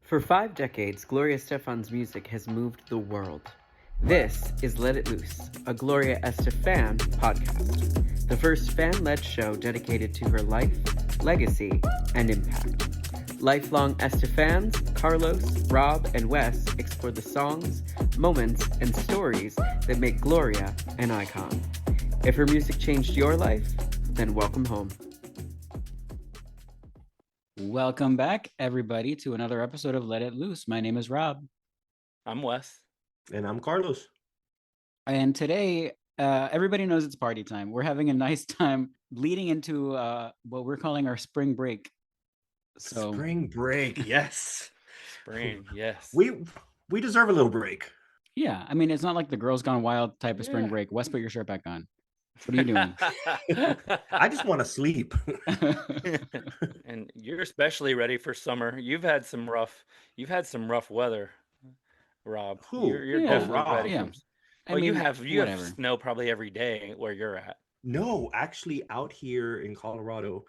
For 5 decades, Gloria Estefan's music has moved the world. This is Let It Loose, a Gloria Este-FAN podcast, the first fan-led show dedicated to her life, legacy, and impact. Lifelong Este-FANs, Carlos, Rob, and Wes explore the songs, moments, and stories that make Gloria an icon. If her music changed your life, then welcome home. Welcome back, everybody, to another episode of Let It Loose. My name is Rob. I'm Wes. And I'm Carlos. And today, everybody knows it's party time. We're having a nice time leading into what we're calling our spring break. So spring break, yes. Spring, yes. We deserve a little break. Yeah, I mean, it's not like the Girls Gone Wild type of spring break. Wes, put your shirt back on. What are you doing? I just want to sleep. And you're especially ready for summer. You've had some rough weather, Rob. You're definitely ready. Yeah. Well, you have snow probably every day where you're at. No, actually, out here in Colorado,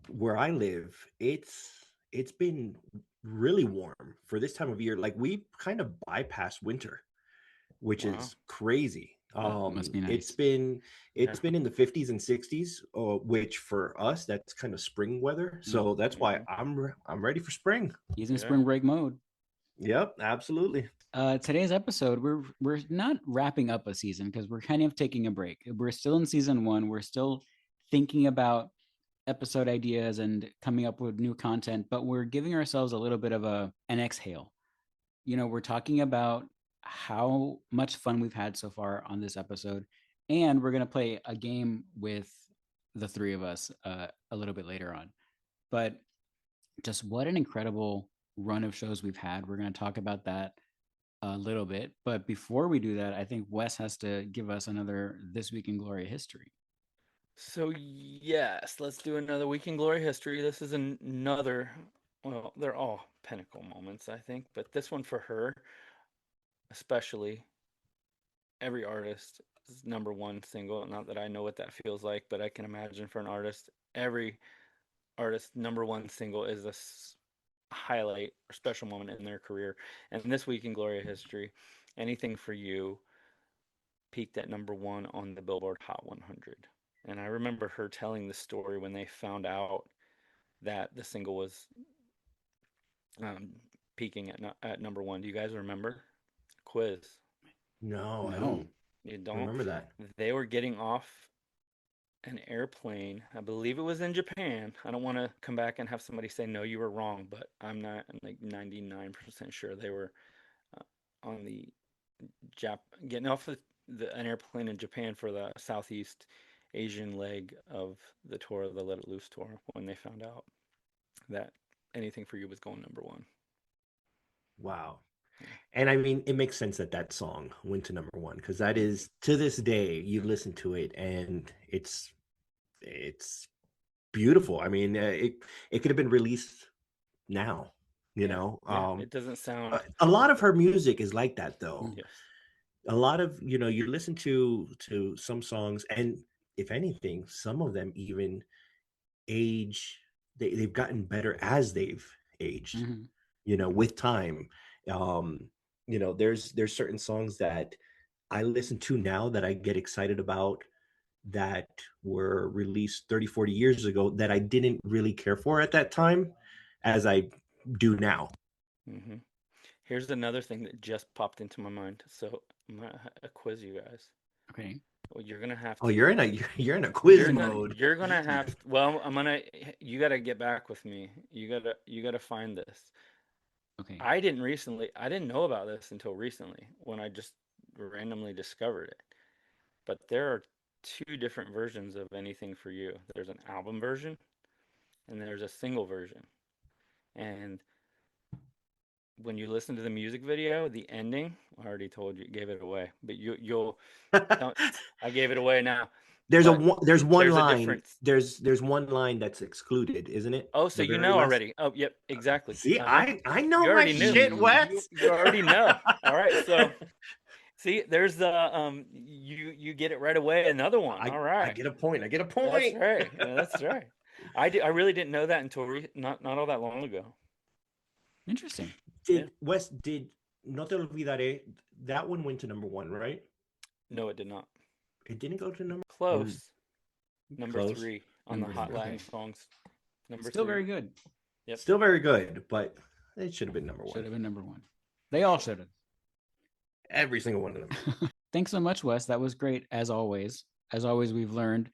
where I live, it's been really warm for this time of year. Like we kind of bypassed winter, which is crazy. Must be nice. It's been in the 50s and 60s, which for us that's kind of spring weather. So that's why I'm ready for spring. He's in spring break mode. Yep, absolutely. Today's episode, we're not wrapping up a season because we're kind of taking a break. We're still in season 1. We're still thinking about episode ideas and coming up with new content, but we're giving ourselves a little bit of an exhale. You know, we're talking about how much fun we've had so far on this episode, and we're going to play a game with the three of us a little bit later on. But just what an incredible run of shows we've had. We're going to talk about that a little bit, but before we do that, I think Wes has to give us another This Week in Glory history. So yes, let's do another Week in Glory history. This is another, well, they're all pinnacle moments, I think, but this one for her especially, every artist's number one single. Not that I know what that feels like, but I can imagine for an artist, every artist's number one single is a highlight or special moment in their career. And this Week in Gloria history, Anything for You peaked at number 1 on the Billboard Hot 100. And I remember her telling the story when they found out that the single was peaking at number 1. Do you guys remember? Quiz. No, I don't. You don't remember that. They were getting off an airplane. I believe it was in Japan. I don't want to come back and have somebody say, no, you were wrong, but I'm not like 99% sure. They were on the getting off an airplane in Japan for the Southeast Asian leg of the tour, the Let It Loose tour, when they found out that Anything for You was going number 1. Wow. And I mean, it makes sense that song went to number 1 because that is, to this day, you listen to it and it's beautiful. I mean, it could have been released now, you know. It doesn't sound. A lot of her music is like that, though. Yes. A lot of, you listen to some songs, and if anything, some of them even age. They've gotten better as they've aged, with time. There's certain songs that I listen to now that I get excited about that were released 30, 40 years ago that I didn't really care for at that time as I do now. Mm-hmm. Here's another thing that just popped into my mind. So I'm gonna quiz you guys. Okay. Well, you're gonna have to. Oh, you're in a quiz mode. You're gonna have. Well, you gotta get back with me. You gotta find this. Okay. I didn't know about this until recently when I just randomly discovered it. But there are 2 different versions of Anything for You. There's an album version and there's a single version. And when you listen to the music video, the ending, I already told you, gave it away. But you'll I gave it away now. There's one line. There's one line that's excluded, isn't it? Oh, so you know already. Oh, yep, exactly. See, I know my shit, Wes. You already know. All right, so see, there's the you get it right away. Another one. All right, I get a point. That's right. Yeah, that's right. I really didn't know that until not all that long ago. Interesting. Did No Te Olvidaré, that one went to number 1, right? No, it did not. It didn't go to number Close. Number close. 3 on Number the Hot three, Latin okay. songs. Number Still 3. very good. Yep. Still very good, but it should have been number 1. Should have been number 1. They all should have. Every single one of them. Thanks so much, Wes. That was great, as always. As always, we've learned.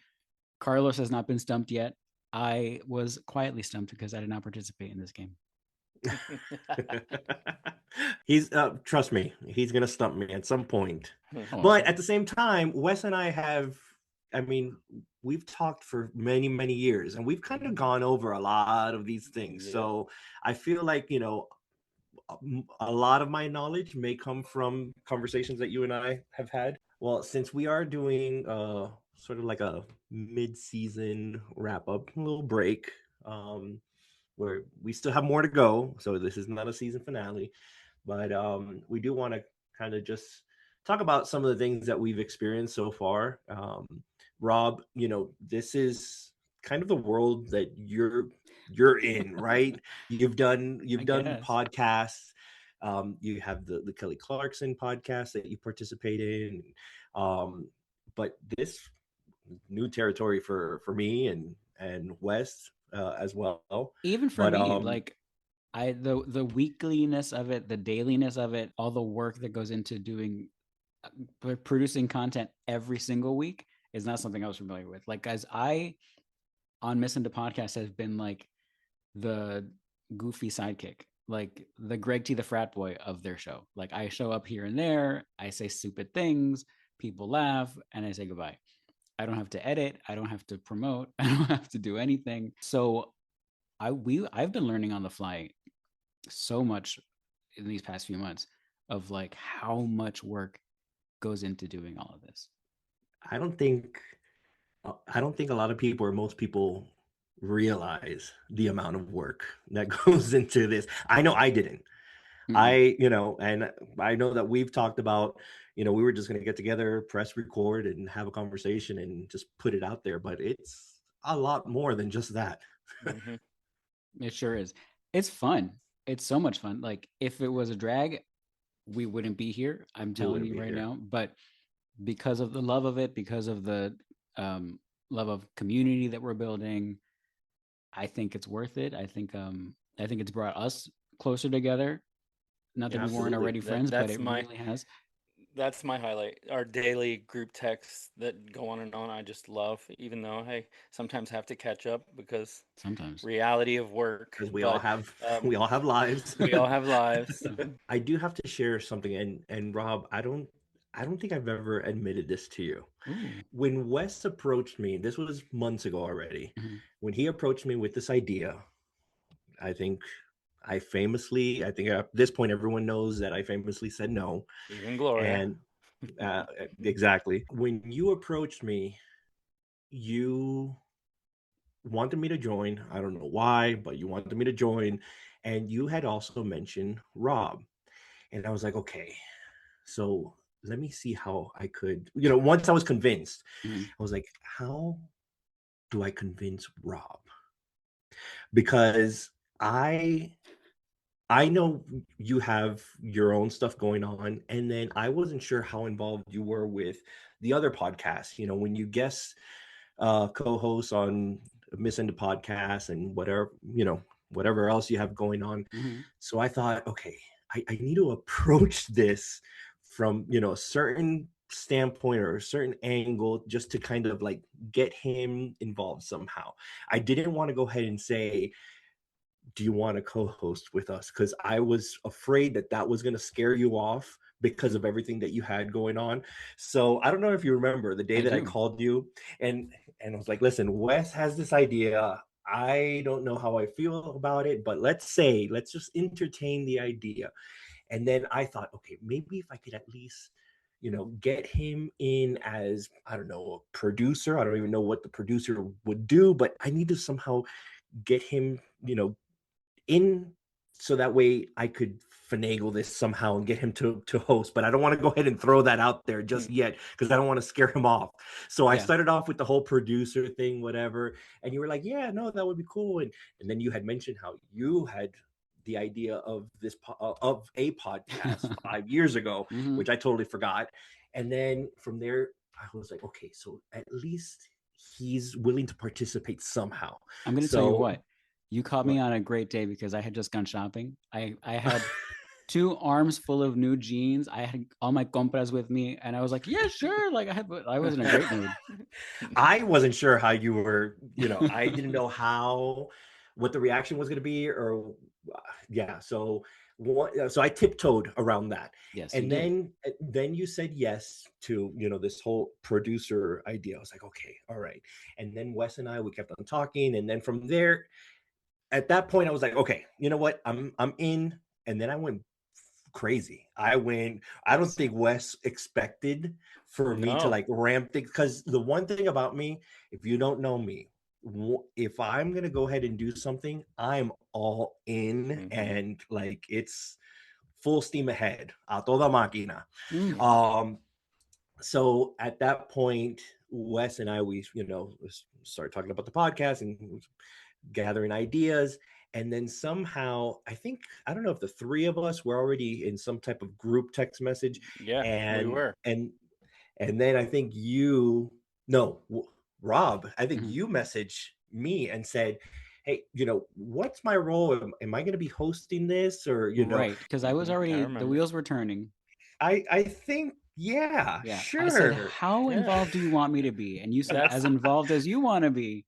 Carlos has not been stumped yet. I was quietly stumped because I did not participate in this game. He's trust me, he's gonna stump me at some point. Oh, But okay. at the same time, Wes and I have, I mean, we've talked for many, many years, and we've kind of gone over a lot of these things. Yeah. So I feel like, a lot of my knowledge may come from conversations that you and I have had. Well, since we are doing sort of like a mid-season wrap up, a little break, where we still have more to go, so this is not a season finale, but we do want to kind of just talk about some of the things that we've experienced so far. Rob, this is kind of the world that you're in, right? You've done guess. podcasts. You have the Kelly Clarkson podcast that you participate in, but this new territory for me and Wes as well. Even for But me, like the weekliness of it, the dailiness of it, all the work that goes into doing producing content every single week is not something I was familiar with. Like, guys, I on Miss Into Podcast has been like the goofy sidekick, like the Greg T the frat boy of their show. Like, I show up here and there, I say stupid things, people laugh, and I say goodbye. I don't have to edit, I don't have to promote, I don't have to do anything. So I've been learning on the fly so much in these past few months of like how much work goes into doing all of this. I don't think a lot of people or most people realize the amount of work that goes into this. I know I didn't. And I know that we've talked about, we were just going to get together, press record, and have a conversation and just put it out there. But it's a lot more than just that. Mhm. It sure is. It's fun. It's so much fun. Like, if it was a drag, we wouldn't be here. I'm telling wouldn't you be right here. now. But because of the love of it, because of the love of community that we're building, I think it's worth it. I think it's brought us closer together. Not that we weren't Absolutely. already friends, but that's it my- really has. That's my highlight. Our daily group texts that go on and on, I just love, even though, hey, sometimes have to catch up because Sometimes. reality of work. Because we But, all have lives. we all have lives. I do have to share something, and Rob, I don't think I've ever admitted this to you. Ooh. When Wes approached me, this was months ago already. Mhm. When he approached me with this idea, I think at this point everyone knows that I famously said no. Even Gloria. And exactly. When you approached me, you wanted me to join. I don't know why, but you wanted me to join. And you had also mentioned Rob. And I was like, okay, so let me see how I could, once I was convinced, Mhm. I was like, how do I convince Rob? Because I know you have your own stuff going on, and then I wasn't sure how involved you were with the other podcasts. When you guest co-host on Miss Into Podcast and whatever else you have going on. Mhm. So I thought, okay, I need to approach this from a certain standpoint or a certain angle, just to kind of like get him involved somehow. I didn't want to go ahead and say, do you want to co-host with us? Because I was afraid that was going to scare you off because of everything that you had going on. So I don't know if you remember the day that I do. called you and I was like, listen, Wes has this idea. I don't know how I feel about it, but let's just entertain the idea. And then I thought, okay, maybe if I could at least, get him in as, I don't know, a producer. I don't even know what the producer would do, but I need to somehow get him, in, so that way I could finagle this somehow and get him to host. But I don't want to go ahead and throw that out there just yet, because I don't want to scare him off. So I started off with the whole producer thing, whatever, and you were like, yeah, no, that would be cool. And then you had mentioned how you had the idea of of a podcast 5 years ago, Mhm. which I totally forgot. And then from there, I was like, okay, so at least he's willing to participate somehow. I'm going to tell you So what. You caught me what? on a great day because I had just gone shopping. I had 2 arms full of new jeans. I had all my compras with me, and I was like, "Yeah, sure." Like I was in a great mood. I wasn't sure how you were, I didn't know what the reaction was going to be, or yeah. So I tiptoed around that, Yes, you and did. then you said yes to this whole producer idea. I was like, okay, all right. And then Wes and we kept on talking, and then from there, at that point, I was like, okay, you know what, I'm in. And then I went crazy. I don't think Wes expected for me to No. like ramp things, because the one thing about me, if you don't know me, if I'm gonna go ahead and do something, I'm all in, and like it's full steam ahead, a toda máquina. Mm. Um, so at that point, Wes and we started talking about the podcast and gathering ideas. And then somehow, I don't know if the three of us were already in some type of group text message. Yeah, we And were. and then I think Rob, I think Mhm. you messaged me and said, hey, what's my role? Am I going to be hosting this, or Right, because I was I already the remember. wheels were turning. I think, yeah, Yeah, I said, sure. "How Yeah. involved do you want me to be?" And you said, That's "As involved as you want to be."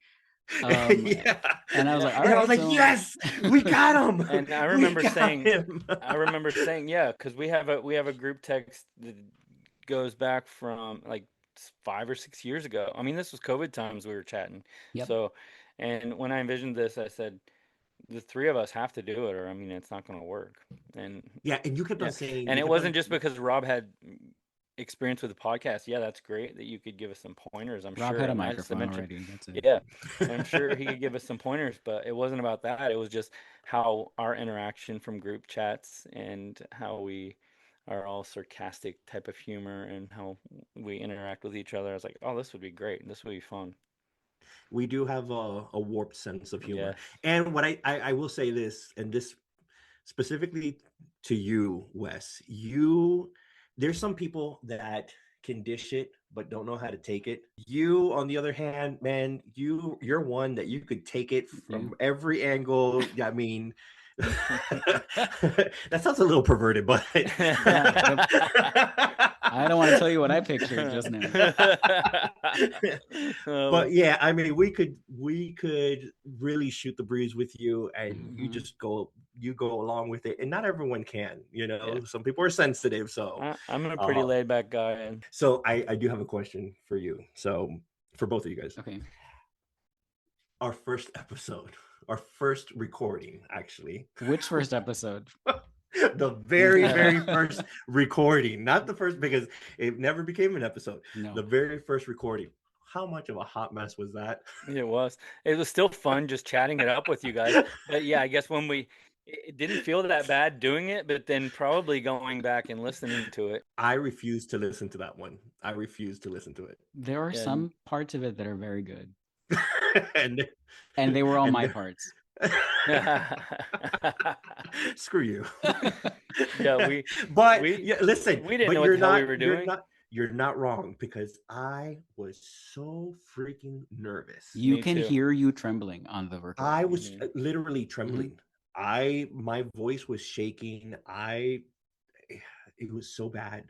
Um, Yeah. and I was Yeah. like, "All And I was right, like, so." yes, we got him. And I We remember got saying, him. yeah, because we have a group text that goes back from like 5 or 6 years ago. I mean, this was COVID times we were chatting. Yep. So, and when I envisioned this, I said, the three of us have to do it, or I mean, it's not going to work. And Yeah, and you kept yeah, on saying, and it wasn't just because Rob had experience with the podcast. Yeah, that's great that you could give us some pointers, I'm Rob sure. had a And I just microphone mentioned, already. That's it. yeah, and I'm sure he could give us some pointers, but it wasn't about that. It was just how our interaction from group chats and how we are all sarcastic type of humor and how we interact with each other. I was like, oh, this would be great. This would be fun. we do have a warped sense of humor. Yes. And what I will say this, and this specifically to you, Wes, there's some people that can dish it but don't know how to take it. You, on the other hand, man, you're one that you could take it Yeah. from every angle. I mean, that sounds a little perverted, but I don't want to tell you what I pictured just now. But yeah, I mean, we could really shoot the breeze with you, and you Mhm. just go along with it. And not everyone can, Yeah. some people are sensitive. So I'm a pretty uh laid back guy. And so I do have a question for you. So for both of you guys, Okay. our first episode, our first recording, actually, Which first episode? the very first recording, not the first, because it never became an episode. No. The very first recording. How much of a hot mess was that? it was still fun just chatting it up with you guys. But yeah, I guess when it didn't feel that bad doing it, but then probably going back and listening to it. I refuse to listen to that one. I refuse to listen to it. There are Yeah. some parts of it that are very good. and And they were all and my the- parts. Screw you. Yeah, but we- yeah, listen, we didn't but know what you're the hell we not were you're doing. not you're not wrong, because I was so freaking nervous. You Me can too. hear you trembling on the recording. I was Mhm. literally trembling. My voice was shaking. It was so bad.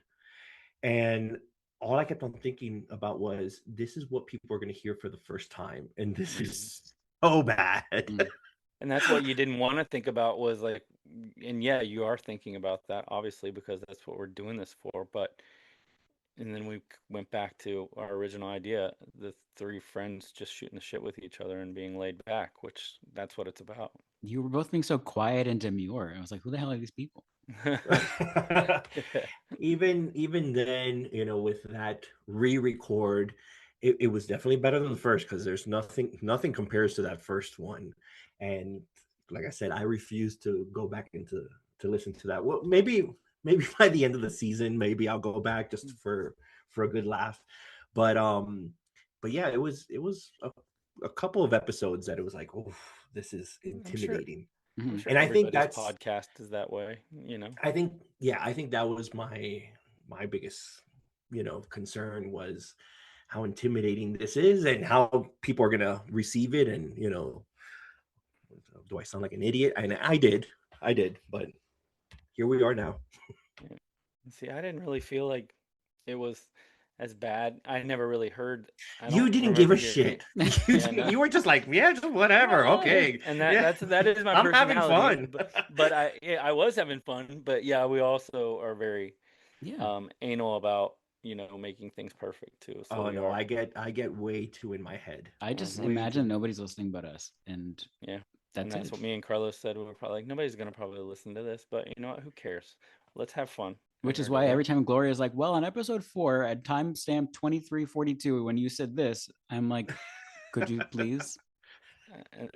And all I kept on thinking about was, this is what people are going to hear for the first time. And this is so bad. Mm. And that's what you didn't want to think about was like, and yeah, you are thinking about that obviously because that's what we're doing this for. But and then we went back to our original idea, the three friends just shooting the shit with each other and being laid back, which that's what it's about. You were both being so quiet and demure. I was like, who the hell are these people? even then, with that re-record, it was definitely better than the first, because there's nothing compares to that first one. And like I said, I refuse to go back to listen to that. Well, maybe by the end of the season, maybe I'll go back just for a good laugh. But yeah, it was a couple of episodes that it was like, oh, this is intimidating. I'm sure And I think everybody's that's podcast is that way, you know. I think that was my biggest, concern was how intimidating this is and how people are gonna receive it. And do I sound like an idiot? And I did, but here we are now. Yeah. See, I didn't really feel like it was as bad. I never really heard. I You don't didn't give remember a hearing. shit. You, Yeah, no. you were just like, yeah, just whatever. Yeah, Okay, and yeah, that is my I'm having personality. fun. But I was having fun. But yeah, we also are very Yeah. anal about making things perfect too. So Oh we no, are. I get way too in my head. I just Way too. imagine nobody's listening but us, and Yeah, and that's that's it. what me and Carlos said. We were probably like, nobody's gonna probably listen to this, but you know what? Who cares? Let's have fun. Which and is nerd it why up. every time Gloria is like, "Well, on episode 4 at timestamp 23:42, when you said this," I'm like, "Could you please?"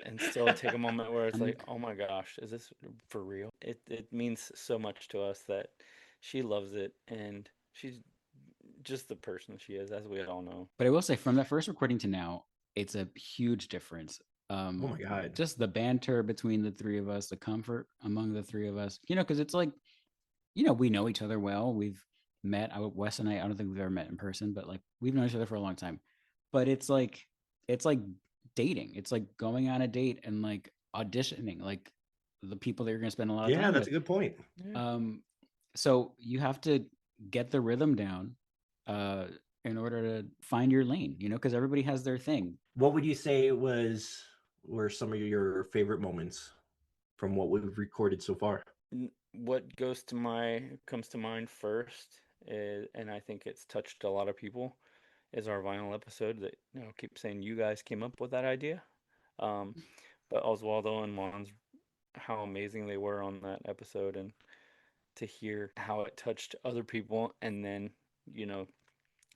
And still take a moment where it's I'm like, oh my gosh, is this for real? It means so much to us that she loves it, and she's just the person she is, as we all know. But I will say, from that first recording to now, it's a huge difference. Oh my god. Just the banter between the three of us, the comfort among the three of us, because it's like, we know each other well. We've met. Wes and I don't think we've ever met in person, but like we've known each other for a long time. But it's like dating. It's like going on a date and like auditioning, like the people that you're gonna spend a lot of Yeah, time that's with. a good point. Yeah. So you have to get the rhythm down in order to find your lane, because everybody has their thing. What would you say were some of your favorite moments from what we've recorded so far? What comes to mind first is, and I think it's touched a lot of people, is our vinyl episode that keep saying you guys came up with that idea. Um, but Oswaldo and Mons, how amazing they were on that episode, and to hear how it touched other people. And then, you know,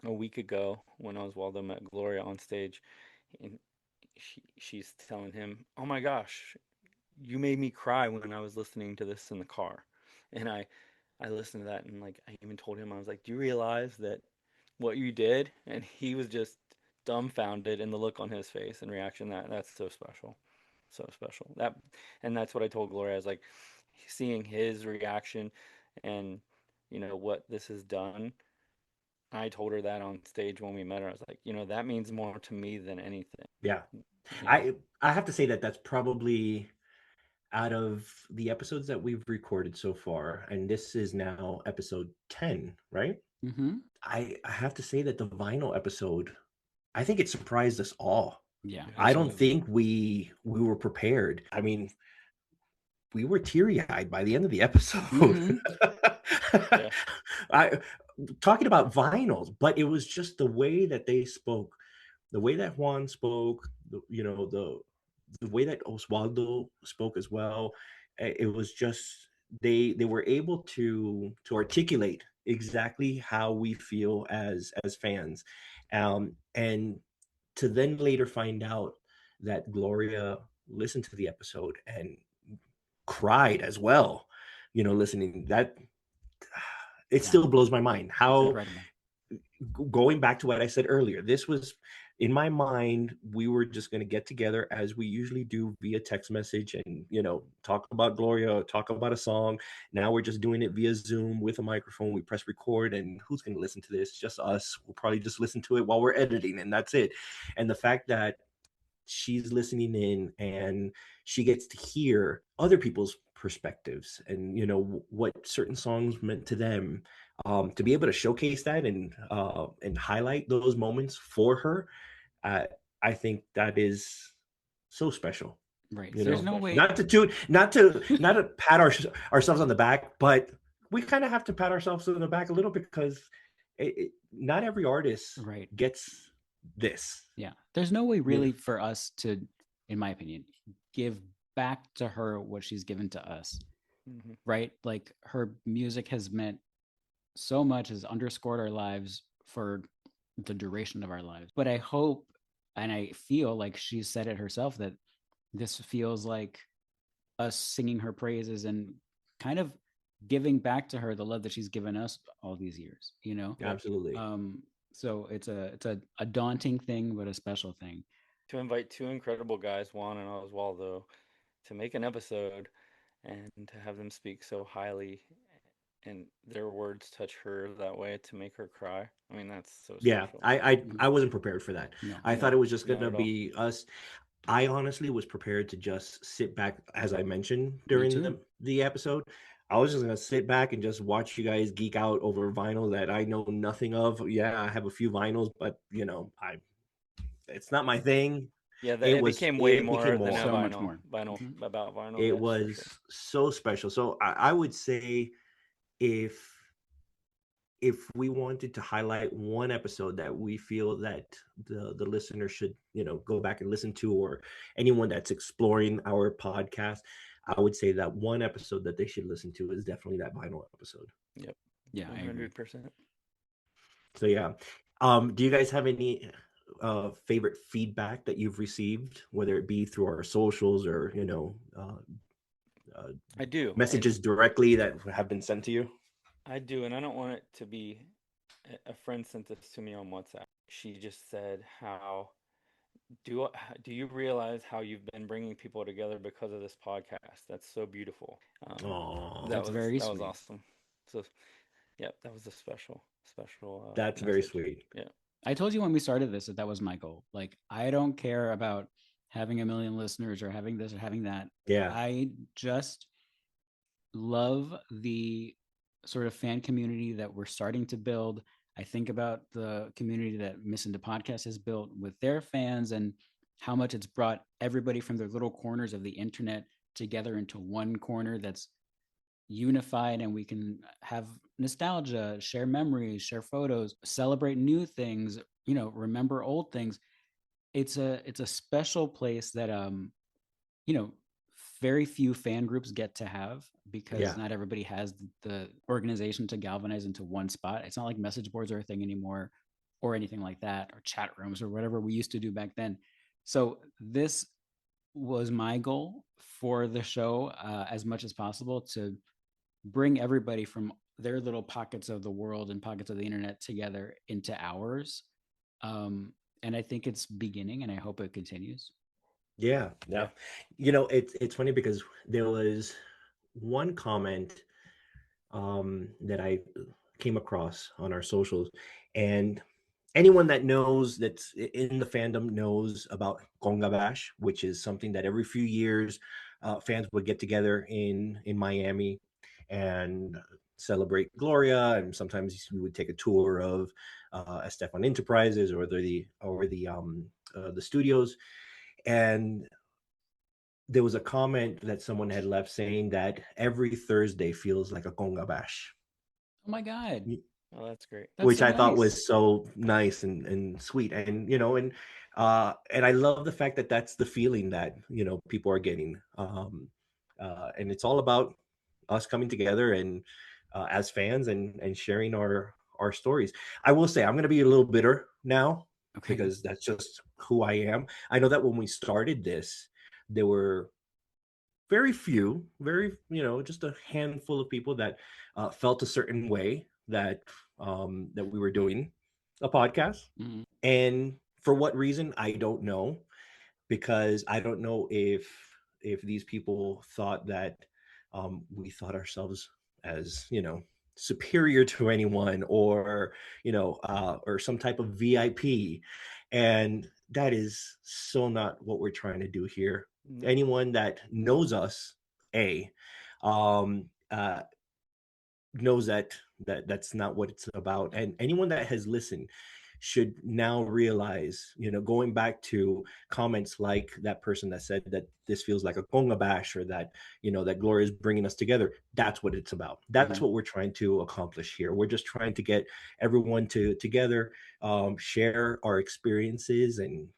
a week ago when Oswaldo met Gloria on stage, and she's telling him, "Oh my gosh, you made me cry when I was listening to this in the car." And I listened to that, and like I even told him, I was like, "Do you realize that what you did?" And he was just dumbfounded, and the look on his face and reaction, that's so special. So special. And that's what I told Gloria. I was like, seeing his reaction and what this has done. I told her that on stage when we met her. I was like, that means more to me than anything. Yeah. You know? I have to say that that's probably out of the episodes that we've recorded so far, and this is now episode 10, right? Mm-hmm. I have to say that the vinyl episode, I think it surprised us all. Yeah. I don't Absolutely. think we were prepared. I mean, we were teary-eyed by the end of the episode. Mhm. Yeah. I talking about vinyls, but it was just the way that they spoke, the way that Juan spoke, the way that Oswaldo spoke as well. It was just they were able to articulate exactly how we feel as fans, and to then later find out that Gloria listened to the episode and cried as well. Listening that it Yeah. still blows my mind It's how incredible. going back to what I said earlier, this was in my mind. We were just going to get together as we usually do via text message and, talk about Gloria, talk about a song. Now we're just doing it via Zoom with a microphone. We press record, and who's going to listen to this? Just us. We'll probably just listen to it while we're editing, and that's it. And the fact that she's listening in and she gets to hear other people's perspectives and what certain songs meant to them, to be able to showcase that and highlight those moments for her, uh, I think that is so special. Right. you There's know no way. not to pat ourselves on the back, but we kind of have to pat ourselves on the back a little, because not every artist Right. gets this. Yeah. There's no way Yeah. really for us to, in my opinion, give back to her what she's given to us. Mm-hmm. Right? Like her music has meant so much, has underscored our lives for the duration of our lives. But I hope and I feel like she said it herself that this feels like us singing her praises and kind of giving back to her the love that she's given us all these years, Absolutely. So it's a daunting thing, but a special thing. To invite two incredible guys, Juan and Oswaldo, to make an episode and to have them speak so highly and their words touch her that way to make her cry. I mean, that's so Yeah, special. I wasn't prepared for that. No. I thought No, it was just not gonna at all. be us. I honestly was prepared to just sit back, as I mentioned Me during too. the episode. I was just gonna sit back and just watch you guys geek out over vinyl that I know nothing of. Yeah, I have a few vinyls, but I it's not my thing. Yeah, It it was became way it became more than a more. So much vinyl. more. Vinyl Hmm. about vinyl, It yes, for was sure. so special. So I would say if we wanted to highlight one episode that we feel that the listener should go back and listen to, or anyone that's exploring our podcast, I would say that one episode that they should listen to is definitely that vinyl episode. Yep, Yeah, I agree. 100%. So yeah, do you guys have any favorite feedback that you've received, whether it be through our socials or uh, I do, and messages directly that have been sent to you? and I don't want it to be. A friend sent this to me on WhatsApp. She just said, "How do you realize how you've been bringing people together because of this podcast? That's so beautiful." Oh, That's very That was sweet. awesome. So, yeah, that was a special that's very message. sweet. Yeah, I told you when we started this that was my goal. Like, I don't care about having a million listeners or having this or having that. Yeah, I just love the sort of fan community that we're starting to build. I think about the community that Miss Into Podcast has built with their fans and how much it's brought everybody from their little corners of the internet together into one corner that's unified, and we can have nostalgia, share memories, share photos, celebrate new things, remember old things. It's a special place that you know very few fan groups get to have, because yeah, not everybody has the organization to galvanize into one spot. It's not like message boards are a thing anymore, or anything like that, or chat rooms or whatever we used to do back then. So this was my goal for the show, as much as possible, to bring everybody from their little pockets of the world and pockets of the internet together into ours. Um, and I think it's beginning, and I hope it continues. yeah, yeah. yeah. It's funny because there was one comment that I came across on our socials, and anyone that knows that's in the fandom knows about Conga Bash, which is something that every few years fans would get together in Miami and celebrate Gloria, and sometimes we would take a tour of Este-FAN Enterprises or the studios. And there was a comment that someone had left saying that every Thursday feels like a Conga Bash, Oh my God. Oh, that's great. That's which so I thought nice. was so nice and sweet. And I love the fact that that's the feeling that people are getting. And it's all about us coming together and as fans and sharing our stories. I will say I'm going to be a little bitter now Okay. because that's just who I am. I know that when we started this, there were very few, just a handful of people that felt a certain way that we were doing a podcast. Mhm. And for what reason, I don't know, because I don't know if these people thought that we thought ourselves as superior to anyone, or some type of VIP, and that is so not what we're trying to do here. No, Anyone that knows us, a um, knows that's not what it's about, and anyone that has listened should now realize, going back to comments like that person that said that this feels like a conga bash, or that Gloria is bringing us together. That's what it's about. That's Mhm. what we're trying to accomplish here. We're just trying to get everyone together, share our experiences, and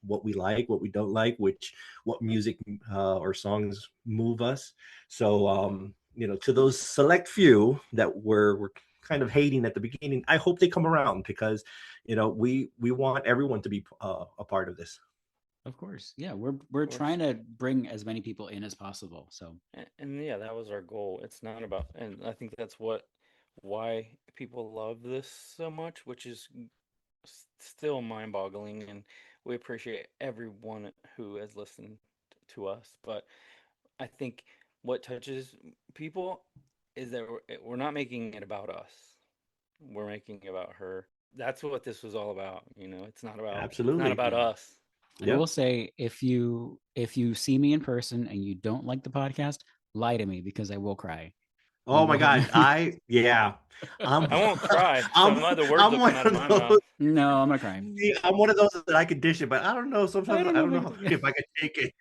what we like, what we don't like, what music or songs move us. So to those select few that were kind of hating at the beginning, I hope they come around, because we want everyone to be a part of this. Of course. Yeah, we're of course. trying to bring as many people in as possible. So, And yeah, that was our goal. It's not about, and I think that's why people love this so much, which is still mind-boggling, and we appreciate everyone who has listened to us. But I think what touches people is that we're not making it about us. We're making it about her. That's what this was all about. It's not Absolutely. about Yeah. us. And I will say, if you see me in person and you don't like the podcast, lie to me because I will cry. Oh my God. I'm I won't cry. I'm Some other words I'm will one come out of of my those. mouth. No, I'm not crying. See, I'm one of those that I can dish it, but I don't know. Sometimes I know don't know if if I can take it.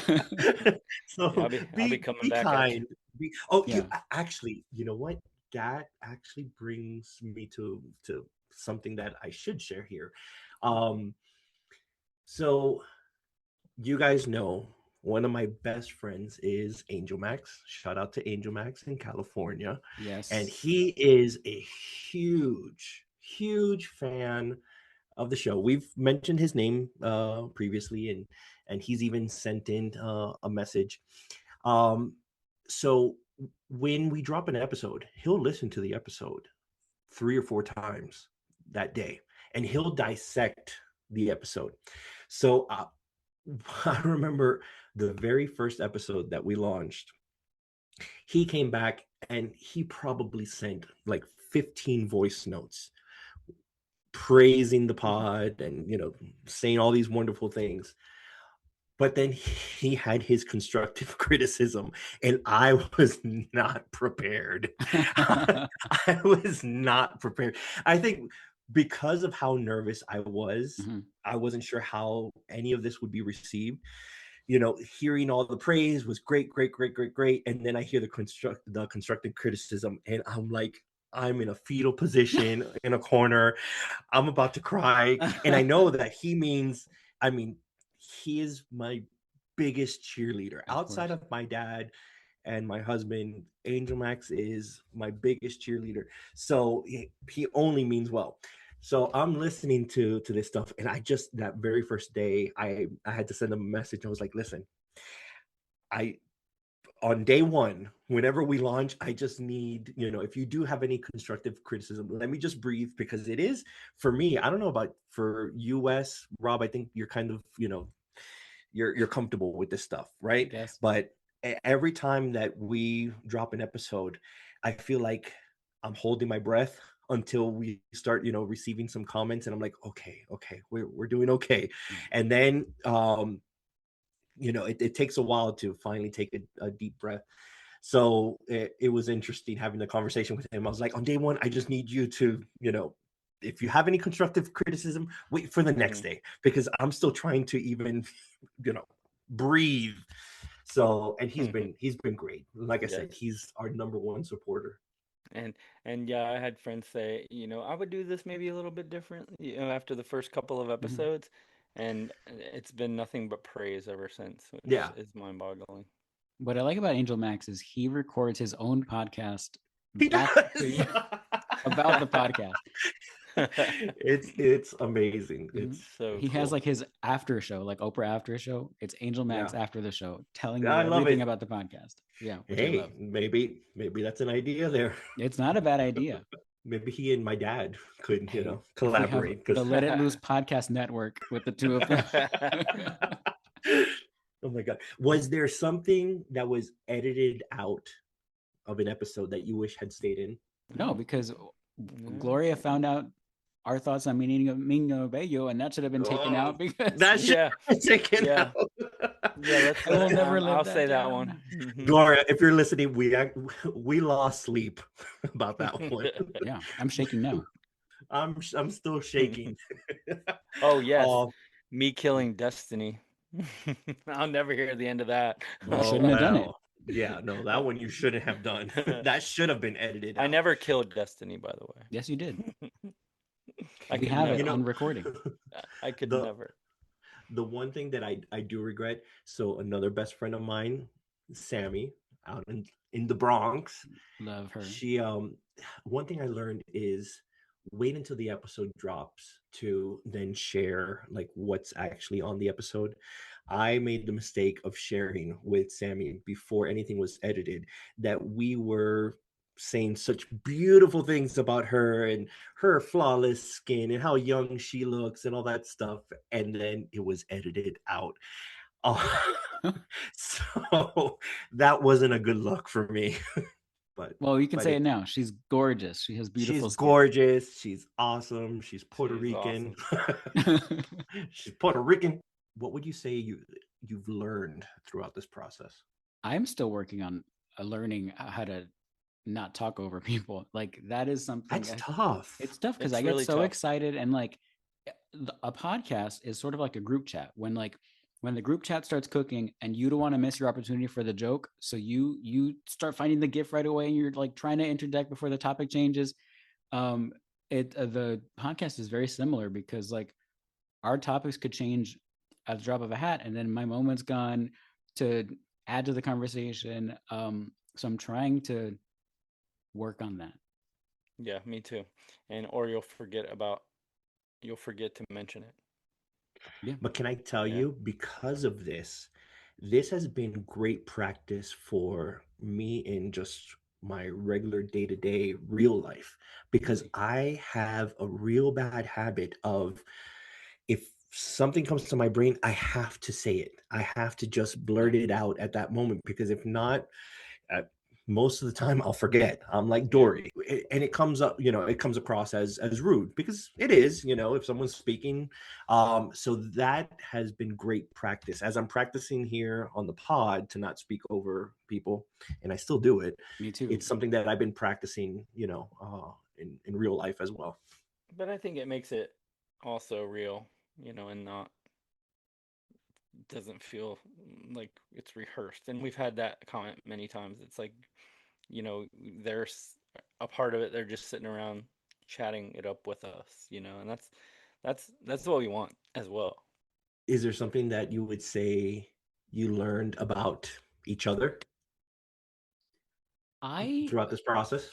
Yeah, So I'll be coming be back at you. kind. Oh, Yeah. actually, you know what? That actually brings me to something that I should share here. Um, so you guys know one of my best friends is Angel Max. Shout out to Angel Max in California. And Yes. he is a huge fan of the show. We've mentioned his name previously, and he's even sent in a message. Um, so when we drop an episode, he'll listen to the episode 3 or 4 times that day, and he'll dissect the episode. So I remember the very first episode that we launched. He came back and he probably sent like 15 voice notes praising the pod and saying all these wonderful things. But then he had his constructive criticism, and I was not prepared. I was not prepared. I think because of how nervous I was, Mhm. I wasn't sure how any of this would be received. Hearing all the praise was great, great, great, great, great, and then I hear the constructive criticism, and I'm like, I'm in a fetal position in a corner. I'm about to cry, and I know that he means. I mean, he is my biggest cheerleader outside of my dad and my husband. Angel Max is my biggest cheerleader, so he only means well. So I'm listening to this stuff, and I just, that very first day, I had to send him a message. I was like, listen, I on day one, whenever we launch, I just need, if you do have any constructive criticism, let me just breathe, because it is, for me, I don't know about for US, Rob, I think you're kind of, you're comfortable with this stuff, right? Yes. But every time that we drop an episode, I feel like I'm holding my breath until we start, receiving some comments, and I'm like, okay, we're doing okay. And then it takes a while to finally take a deep breath. So it was interesting having the conversation with him. I was like, on day one, I just need you to, if you have any constructive criticism, wait for the next day, because I'm still trying to even, breathe. So, and he's been great. Like I said, he's our number one supporter. And yeah, I had friends say, I would do this maybe a little bit different, after the first couple of episodes, and it's been nothing but praise ever since, which is mind-boggling. What I like about Angel Max is he records his own podcast about the podcast. It's amazing. It's so he cool. has like his after show, like Oprah after show. It's Angel Max after the show, telling you I love everything it. about the podcast. Yeah, which Hey, I love. maybe that's an idea there. It's not a bad idea. Maybe he and my dad could, Hey, collaborate. The Let It Loose podcast network with the two of them. Oh my God. Was there something that was edited out of an episode that you wish had stayed in? No, because Gloria found out our thoughts on Mingo Bello, and that should have been taken out because that should have been taken out. Yeah, we'll never live I'll that say that down. one. Gloria, if you're listening, we lost sleep about that one. Yeah, I'm shaking now. I'm still shaking. Oh yes, me killing Destiny. I'll never hear the end of that. You shouldn't have done it. Yeah, no, that one you shouldn't have done. That should have been edited out. I never killed Destiny, by the way. Yes, you did. We have it on recording. I could never. The one thing that I do regret, so another best friend of mine, Sammy, out in the Bronx. Love her. She one thing I learned is wait until the episode drops to then share like what's actually on the episode. I made the mistake of sharing with Sammy before anything was edited that we were saying such beautiful things about her and her flawless skin and how young she looks and all that stuff, and then it was edited out. So that wasn't a good look for me. Well, you can but say it now. She's gorgeous. She has beautiful she's skin. gorgeous. She's awesome. She's Puerto She's Rican. awesome. She's Puerto Rican. What would you say you've learned throughout this process? I'm still working on learning how to not talk over people. Like that is something That's tough. it's tough because It's I get really so tough. excited, and like a podcast is sort of like a group chat. When the group chat starts cooking and you don't want to miss your opportunity for the joke, so you start finding the gif right away and you're like trying to interject before the topic changes. um the podcast is very similar because like our topics could change at the drop of a hat, and then my moment's gone to add to the conversation. So I'm trying to work on that. Yeah, me too. And or you'll forget to mention it. Yeah. But can I tell Yeah. you, because of this has been great practice for me in just my regular day-to-day real life, because Really? I have a real bad habit of, if something comes to my brain, I have to say it. I have to just Yeah. blurt it out at that moment, because if not, uh, most of the time I'll forget. I'm like Yeah. Dory, and it comes up, it comes across as rude, because it is, if someone's speaking. So that has been great practice as I'm practicing here on the pod to not speak over people, and I still do it. Me too. It's something that I've been practicing, in real life as well. But I think it makes it also real, and not doesn't feel like it's rehearsed. And we've had that comment many times. It's like, there's a part of it, they're just sitting around chatting it up with us, and that's what we want as well. Is there something that you would say you learned about each other I throughout this process?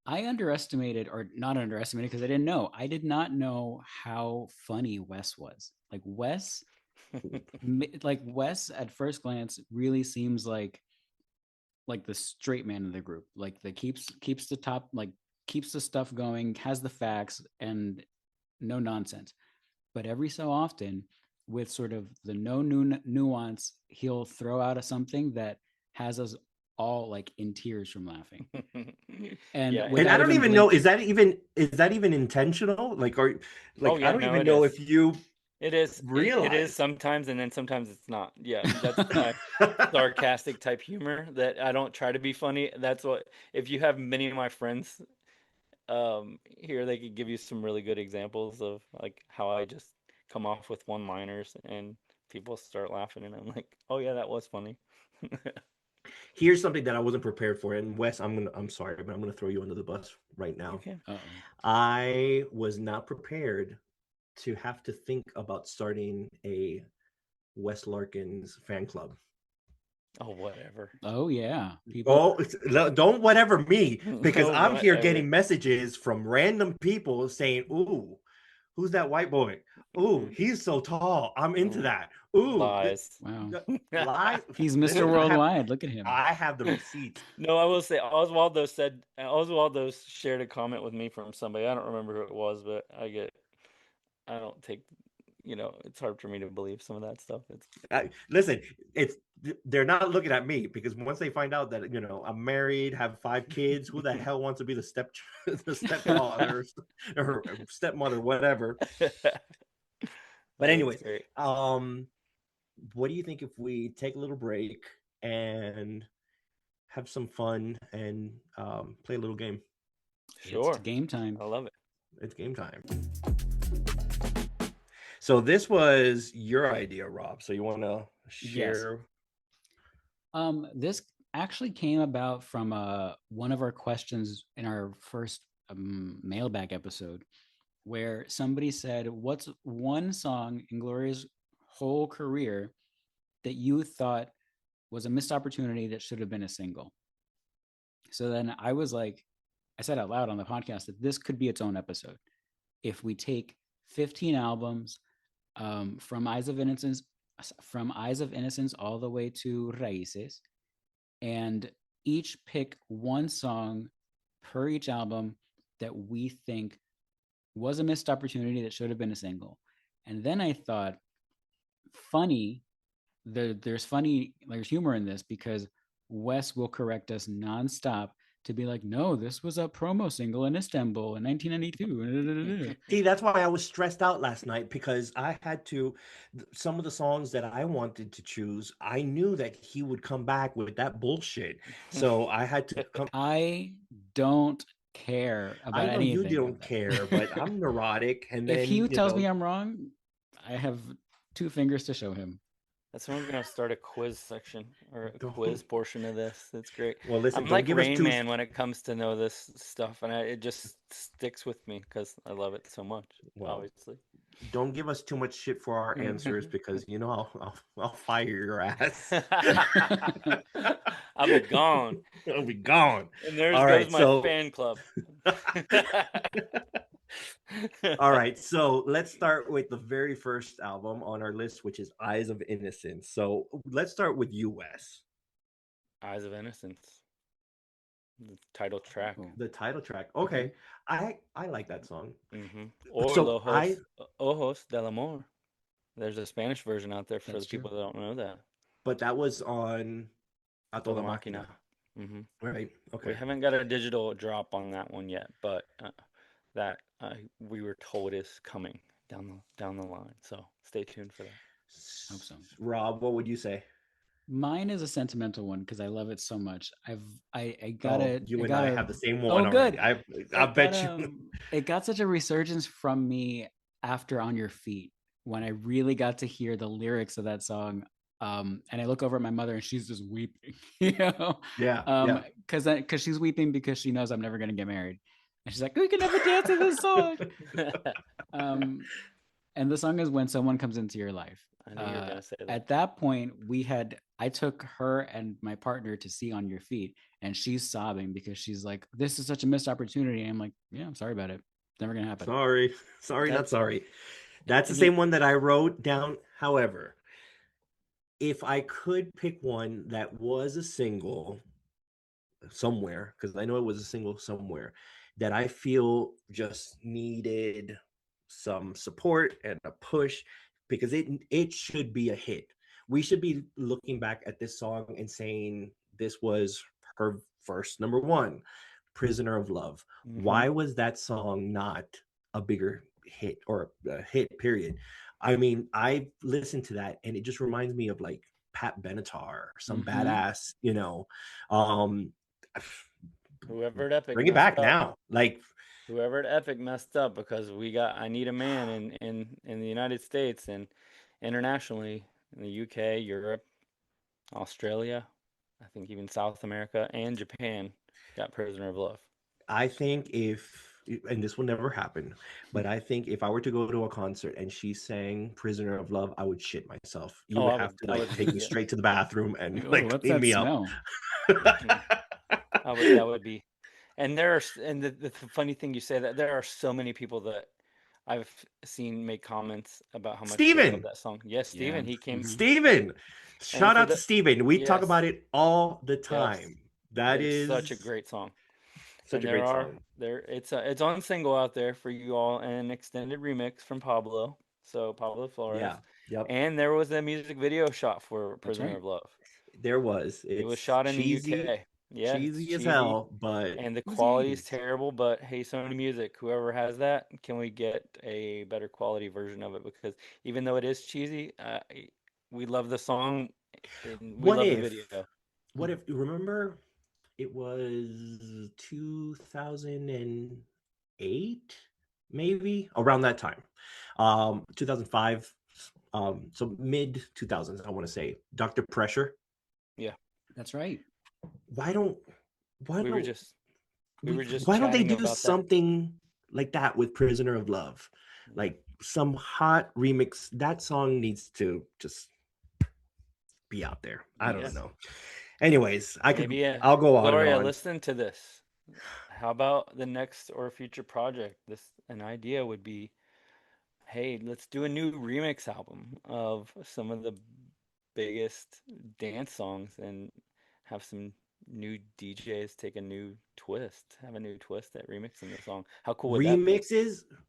I underestimated, or not underestimated, because I didn't know. I did not know how funny Wes was. Like Wes at first glance really seems like the straight man of the group, like the keeps the top, like keeps the stuff going, has the facts and no nonsense. But every so often, with sort of the no nuance, he'll throw out something that has us all like in tears from laughing, and Yeah, And I without don't even even know, is blinking. that even intentional? Like, or oh I yeah, don't no, even it know is. if you It is. It is realize. sometimes, and then sometimes it's not. Yeah, that's my sarcastic type humor that I don't try to be funny. That's what, if you have many of my friends here, they could give you some really good examples of like how I just come off with one-liners and people start laughing, and I'm like, oh yeah, that was funny. Here's something that I wasn't prepared for, and Wes, I'm sorry, but I'm gonna throw you under the bus right now. Okay. Uh-oh. I was not prepared to have to think about starting a Wes Larkins fan club. Oh, whatever. Oh yeah, people. Oh, don't whatever me, because Oh, I'm here whatever. getting messages from random people saying, "Ooh, who's that white boy? Ooh, he's so tall. I'm into that. Ooh, Lies. Wow, lie." he's Mr. Listen, Worldwide. Look at him. I have the receipts. No, I will say Oswaldo shared a comment with me from somebody. I don't remember who it was, but I don't take, it's hard for me to believe some of that stuff. It's Listen, it's they're not looking at me, because once they find out that I'm married, have 5 kids, who the hell wants to be the the stepfather or stepmother, whatever. But that's anyways, great. what do you think if we take a little break and have some fun and play a little game? It's Sure. game time. I love it. It's game time. So this was your idea, Rob. So you want to share? This actually came about from one of our questions in our first mailbag episode, where somebody said, "What's one song in Gloria's whole career that you thought was a missed opportunity that should have been a single?" So then I said out loud on the podcast that this could be its own episode. If we take 15 albums, from Eyes of Innocence all the way to Raíces, and each pick one song per each album that we think was a missed opportunity that should have been a single. And then I thought, funny there's humor in this because Wes will correct us nonstop to be like, no, this was a promo single in Istanbul in 1992. See, that's why I was stressed out last night because I had to, some of the songs that I wanted to choose, I knew that he would come back with that bullshit. So I had to come. I don't care about I know you anything of don't that. care, but I'm neurotic. And If then, he tells me I'm wrong, I have 2 fingers to show him. That's when we're gonna start a quiz section or a Don't- quiz portion of this. That's great. well, listen, I'm don't like give us Rain too. Man when it comes to know this stuff, and it just sticks with me because I love it so much. Well, Obviously. don't give us too much shit for our answers because I'll fire your ass. I'll be gone. I'll be gone. And there's All goes right, my so fan club. all right, so let's start with the very first album on our list, which is Eyes of Innocence. So let's start with you, Wes. Eyes of Innocence. The title track. Oh. The title track. Okay, I like that song. Mm-hmm. Or So Ojos del Amor. There's a Spanish version out there for That's the people true. that don't know that. but that was on A Toda Toda Máquina. Mm-hmm. Right. We Okay. haven't got a digital drop on that one yet, but that we were told is coming down the line. So stay tuned for that. Hope so. Rob, what would you say? Mine is a sentimental one because I love it so much. I got Oh, it. you and got I a- have the same one. Oh, good. Already. I bet you. It got such a resurgence from me after On Your Feet when I really got to hear the lyrics of that song. And I look over at my mother and she's just weeping, Yeah. Yeah. because she's weeping because she knows I'm never gonna get married, and she's like, "We can never dance to this song." And the song is When Someone Comes Into Your Life. I knew you were gonna say that. At that point, I took her and my partner to see On Your Feet, and she's sobbing because she's like, "This is such a missed opportunity." And I'm like, "Yeah, I'm sorry about it. It's never gonna happen." Sorry, not That's- sorry. That's the and same one that I wrote down. However, if I could pick one that was a single somewhere, because I know it was a single somewhere, that I feel just needed some support and a push, because it should be a hit. We should be looking back at this song and saying this was her first number one, Prisoner of Love. Mhm. Why was that song not a bigger hit or a hit period? I mean, I listened to that and it just reminds me of like Pat Benatar, some Mhm. badass, um Whoever at Epic bring it messed back up. now. Like Whoever at Epic messed up because we got I Need a Man in the United States and internationally in the UK, Europe, Australia, I think even South America and Japan got Prisoner of Love. I think and this will never happen, but I think if I were to go to a concert and she sang Prisoner of Love, I would shit myself. You would have to I like would take me yeah. straight to the bathroom and Oh, like what's clean that me smell? That would be. And the funny thing you say that there are so many people that I've seen make comments about how much they love Steven! that song. Yes, Steven, Yeah. he came. Mhm. Steven! Shout for out to Steven. We talk yes, about it all the yes, time. That it's is such a great song. such And a great song. it's on single out there for you all, and an extended remix from Pablo. So Pablo Flores. Yeah. Yep. And there was a music video shot for That's Prisoner right. of Love. There was. It was It's shot in the cheesy, UK. Yeah, it's cheesy as cheesy. hell, but And the It was quality is 80s. terrible, but hey, Sony Music, whoever has that, can we get a better quality version of it? Because even though it is cheesy, we love the song and we what love the if video. remember it was 2008, maybe around that time, 2005, so mid 2000s, I want to say. Dr. Pressure. Yeah, That's right. why don't why we were don't just we were just why don't they chatting do about that. something like that with Prisoner of Love, like some hot remix? That song needs to just be out there. I don't Yes. know. Anyways, Maybe I'll go on Gloria, and on. listen to this. How about the next or future project? An idea would be, hey, let's do a new remix album of some of the biggest dance songs and have some new DJs take a new twist, have a new twist at remixing the song. How cool would that be?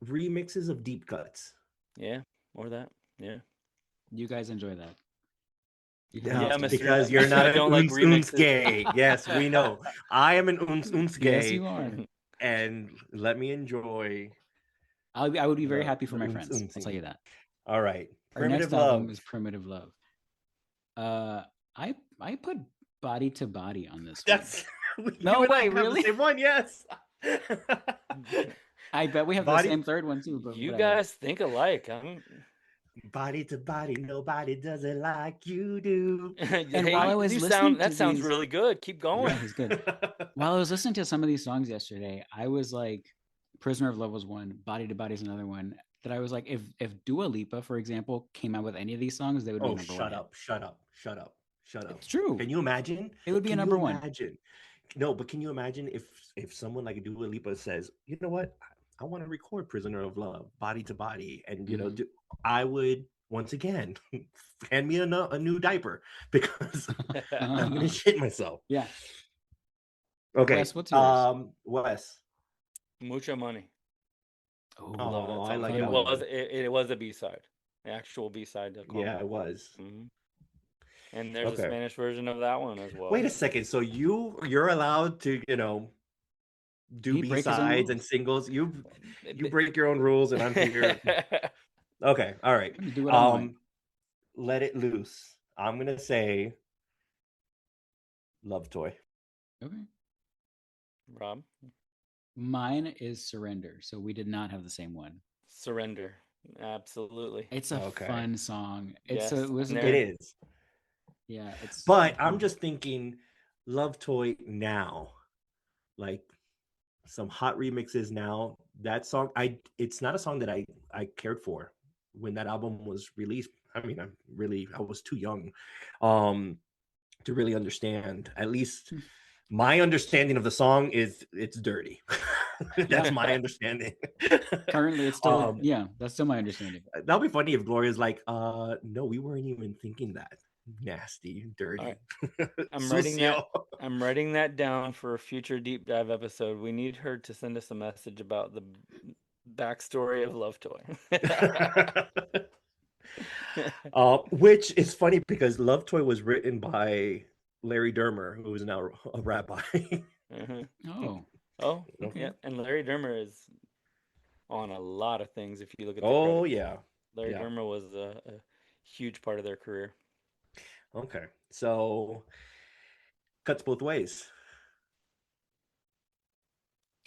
Remixes of deep cuts. Yeah, or that. Yeah. You guys enjoy that. Yeah, Mr. Because you're Mr. not I an don't like uns remixes. gay. Yes, we know. I am an uns Yes, gay, you are. and let me enjoy I would be very the happy for my uns friends. I'll unsing. tell you that. All right, Our next Primitive album Love. is Primitive Love. I put Body to Body on this one. That's you No and I way, have really? the same one. Yes. I bet we have Body- the same third one too. But You whatever. guys think alike. Body to body, nobody does it like you do. And while I was you listening that to sounds these- really good. Keep going. Yeah, he's good. While I was listening to some of these songs yesterday, I was like, Prisoner of Love was one, Body to Body is another one. That I was like, if Dua Lipa, for example, came out with any of these songs, they would be Oh, number shut one. up! Shut up! Shut up! Shut up! It's true. Can you imagine? It would be a Can number you one. imagine? No, but can you imagine if someone like Dua Lipa says, you know what, I want to record "Prisoner of Love," Body to Body, and you know, I would once again hand me a new diaper because I'm gonna shit myself. Yeah. Okay, Wes, what's yours? Wes. Mucha Money. Oh, Love that Oh, song. I like fun that one. one. It was a B-side, the actual B-side. Yeah, it was. And there's a Okay. Spanish version of that one as well. Wait a second. So you're allowed to, you know, do He break his own B-sides and rules. singles. You break your own rules, and I'm here. Okay, all right. I'm gonna do what I want. Let It Loose. I'm gonna say Love Toy. Okay. Rob? Mine is Surrender. So we did not have the same one. Surrender. Absolutely. It's a Okay. fun song. It's Yes, a, it was a and good- It is. Yeah, it's But I'm just thinking Love Toy now. Like some hot remixes now. That song, it's not a song that I cared for when that album was released. I mean, I was too young to really understand. At least my understanding of the song is it's dirty. That's my understanding. currently it's still that's still my understanding. That'll be funny if Gloria's like, no, we weren't even thinking that. Nasty, dirty. Right. I'm writing that down for a future deep dive episode. We need her to send us a message about the backstory of Love Toy. Which is funny because Love Toy was written by Larry Dermer, who is now a rabbi. Oh, okay. Yeah, and Larry Dermer is on a lot of things. If you look at the credits. Yeah, Larry Dermer was a huge part of their career. Okay, so cuts both ways.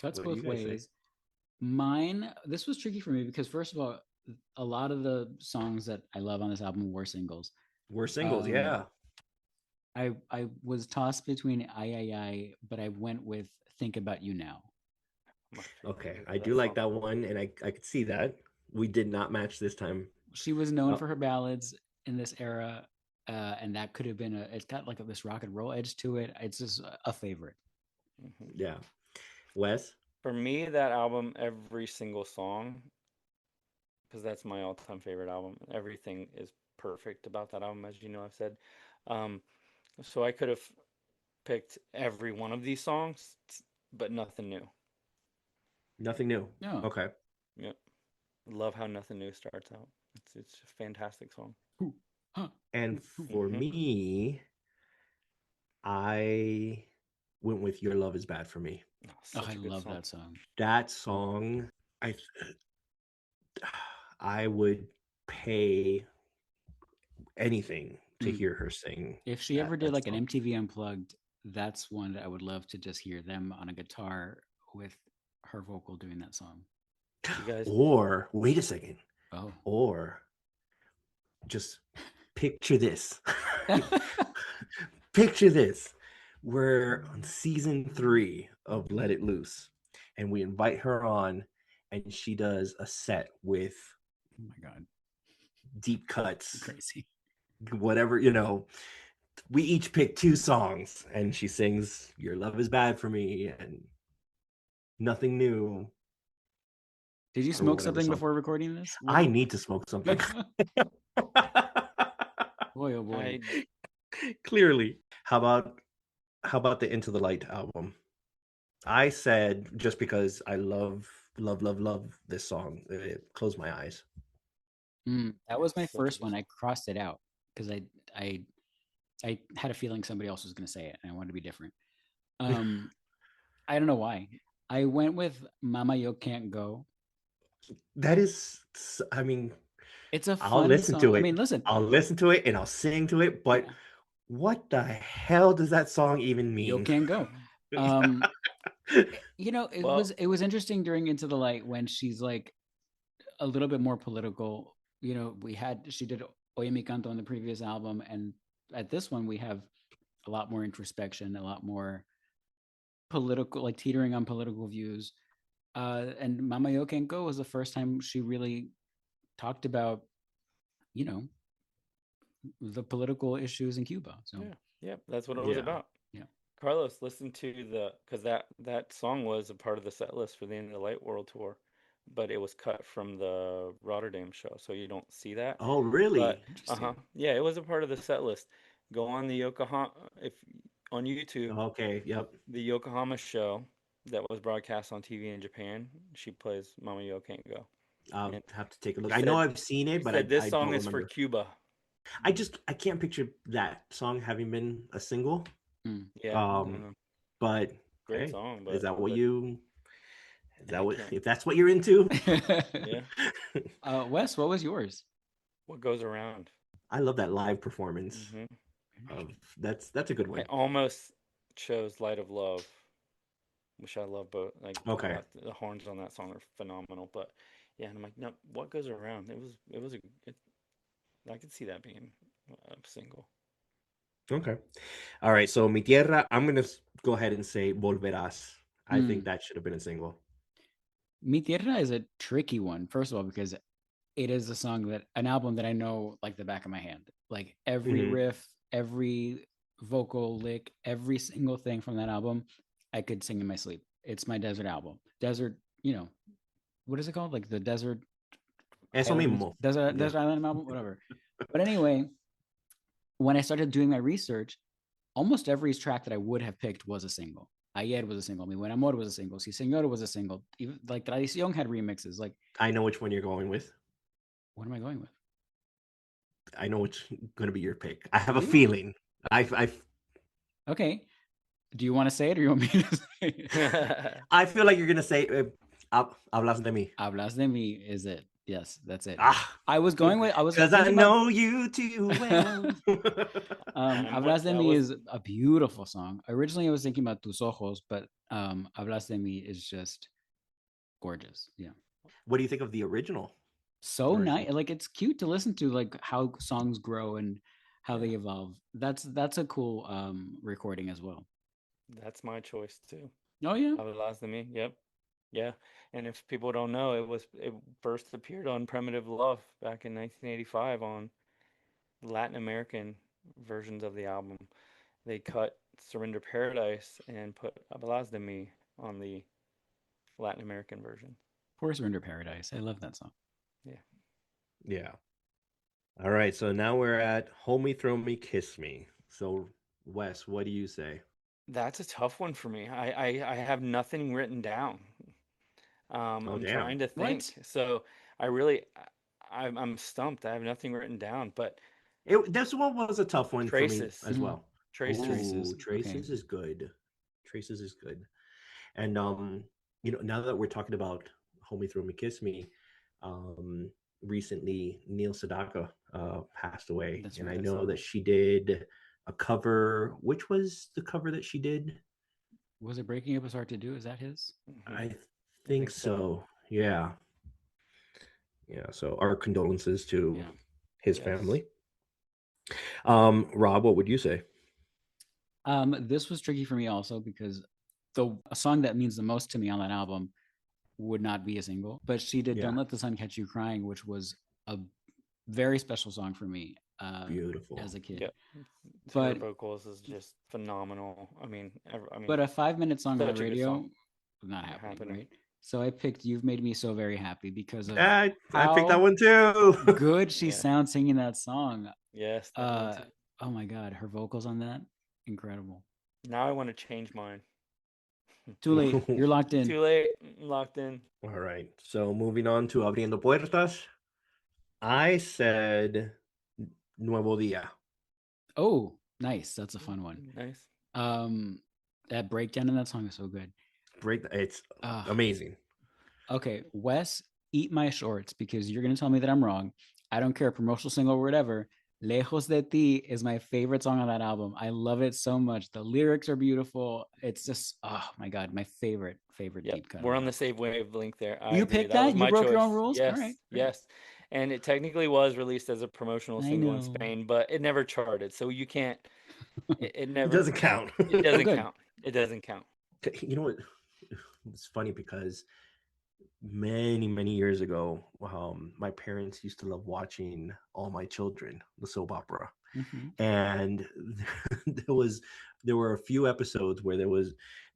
Cuts both ways. Mine, this was tricky for me because first of all, a lot of the songs that I love on this album were singles. Yeah. I was tossed between I, but I went with Think About You Now. Okay, I do like that one, and I could see that. We did not match this time. She was known for her ballads in this era, and that could have been it's got like this rock and roll edge to it. It's just a favorite. Yeah. Wes? For me, that album, every single song, because that's my all-time favorite album. Everything is perfect about that album, as you know, I've said. So I could have picked every one of these songs, but nothing new. Nothing new. No. Okay. Yep. Love how Nothing New starts out. It's a fantastic song. And for me, I went with Your Love Is Bad for Me. I love that song. That song, I would pay anything to hear her sing. If she ever did like an MTV Unplugged, that's one that I would love to just hear them on a guitar with her vocal doing that song. You guys... Or wait a second. Oh. Or just picture this. Picture this. We're on season 3 of Let It Loose, and we invite her on, and she does a set with, oh my God, deep cuts, crazy, whatever, you know. We each pick 2 songs, and she sings Your Love Is Bad for Me and Nothing New. Did you smoke something before recording this? I need to smoke something. Boy, oh boy. Clearly. How about the Into the Light album? I said, just because I love this song, it closed my eyes. That was my first one. I crossed it out because I I had a feeling somebody else was going to say it, and I wanted to be different. I don't know why. I went with Mama Yo Can't Go. That is, I mean, It's a I'll fun listen song. to I it. mean, listen. I'll listen to it and I'll sing to it, but Yeah. what the hell does that song even Yo mean? Can't Go. It Well- was interesting during Into the Light when she's like a little bit more political. She did Oye Mi Canto on the previous album, and at this one we have a lot more introspection, a lot more political, like teetering on political views. And Mama Yo Can't Go was the first time she really talked about, the political issues in Cuba. So yeah, that's what it was Yeah. about. Yeah. Carlos, listen to because that song was a part of the set list for the End of the Light World Tour, but it was cut from the Rotterdam show, so you don't see that. Oh, really? But interesting. yeah, it was a part of the set list. Go on the Yokohama on YouTube, Okay, yep. the Yokohama show that was broadcast on TV in Japan. She plays Mama Yo Can't Go. I'll And have to take a look. he I know said- I've seen it, but Said this I song don't is for remember. Cuba. I can't picture that song having been a single. Yeah, But great hey, song. But is that what you? Is that I what? can't- If that's what you're into? Yeah, Wes, what was yours? what goes around? I love that live performance. Mhm. That's a good one. I almost chose "Light of Love," which I love. Both Okay. the horns on that song are phenomenal. But yeah, and I'm like, no, what goes around? I could see that being a single. Okay. All right. So Mi Tierra, I'm gonna go ahead and say Volverás. I think that should have been a single. Mi Tierra is a tricky one. First of all, because it is an album that I know like the back of my hand. Like every Mhm. riff, every vocal lick, every single thing from that album, I could sing in my sleep. It's my desert album. Desert, what is it called? Like the desert. Eso Islands- mismo. Desert, Yeah. desert Island album, whatever. But anyway, when I started doing my research, almost every track that I would have picked was a single. Ayer was a single. Mi Buen Amor was a single. Si Señor was a single. Even like Tradición had remixes. Like, I know which one you're going with. what am I going with? I know which going to be your pick. I have a You? feeling. Okay. Do you want to say it or you want me to say it? I feel like you're going to say Hablas de mí. Hablas de mí is it. Yes, that's it. Ah, I was because I thinking know you too well. Hablas de that mí was- is a beautiful song. Originally, I was thinking about Tus Ojos, but Hablas de mí is just gorgeous. Yeah. What do you think of the original? So Version. nice. Like it's cute to listen to, like how songs grow and how they evolve. That's a cool recording as well. That's my choice too. Oh yeah. Hablas de mí. Yep. Yeah. And if people don't know, it first appeared on Primitive Love back in 1985 on Latin American versions of the album. They cut Surrender Paradise and put Hablas de mí on the Latin American version. Poor Surrender Paradise. I love that song. Yeah. All right. So now we're at Hold Me, Throw Me, Kiss Me. So, Wes, what do you say? That's a tough one for me. I have nothing written down. I'm damn. trying to think. What? So I'm stumped. I have nothing written down, but This one was a tough one for me Traces. as Mhm. well. Traces. Traces, Ooh, Traces okay. is good. Traces is good. And now that we're talking about Hold Me, Throw Me, Kiss Me, recently Neil Sedaka passed away, That's and right, I I know saw that that. she did a cover. Which was the cover that she did? Was it Breaking Up Is Hard to Do? Is that his? Mhm. I think think so. so. Yeah. Yeah. So our condolences to Yeah. his Yes. family. Rob, what would you say? This was tricky for me also because a song that means the most to me on that album would not be a single, but she did Don't Yeah. Let the Sun Catch You Crying, which was a very special song for me Beautiful. as a kid. Yep. Her But vocals is just phenomenal. I mean, but a 5-minute song on such the a good radio song. was not happening, Happening. right? So I picked You've Made Me So Very Happy because of I picked that how one too. good she Yeah. sounds singing that song. Yes. that one too. Oh my God, her vocals on that, incredible. Now I want to change mine. Too late, you're locked in. Too late. Locked in. All right. So moving on to Abriendo Puertas. I said Nuevo Dia. Oh, Nice. That's a fun one. Nice. That breakdown in that song is so good. It's amazing. Okay, Wes, eat my shorts because you're gonna tell me that I'm wrong. I don't care, promotional single or whatever. Lejos de ti is my favorite song on that album. I love it so much. The lyrics are beautiful. It's just, oh my god, my favorite deep cut. We're on the same wavelength there. I You agree. picked That was that? You my broke your choice. own rules? Yes, All right, great. yes. And it technically was released as a promotional I single in know. Spain, but it never charted, so you can't. It It never. doesn't count. It doesn't good. count. It doesn't count. You know what? It's funny because many years ago, my parents used to love watching All My Children, the soap opera. Mhm. And there were a few episodes where they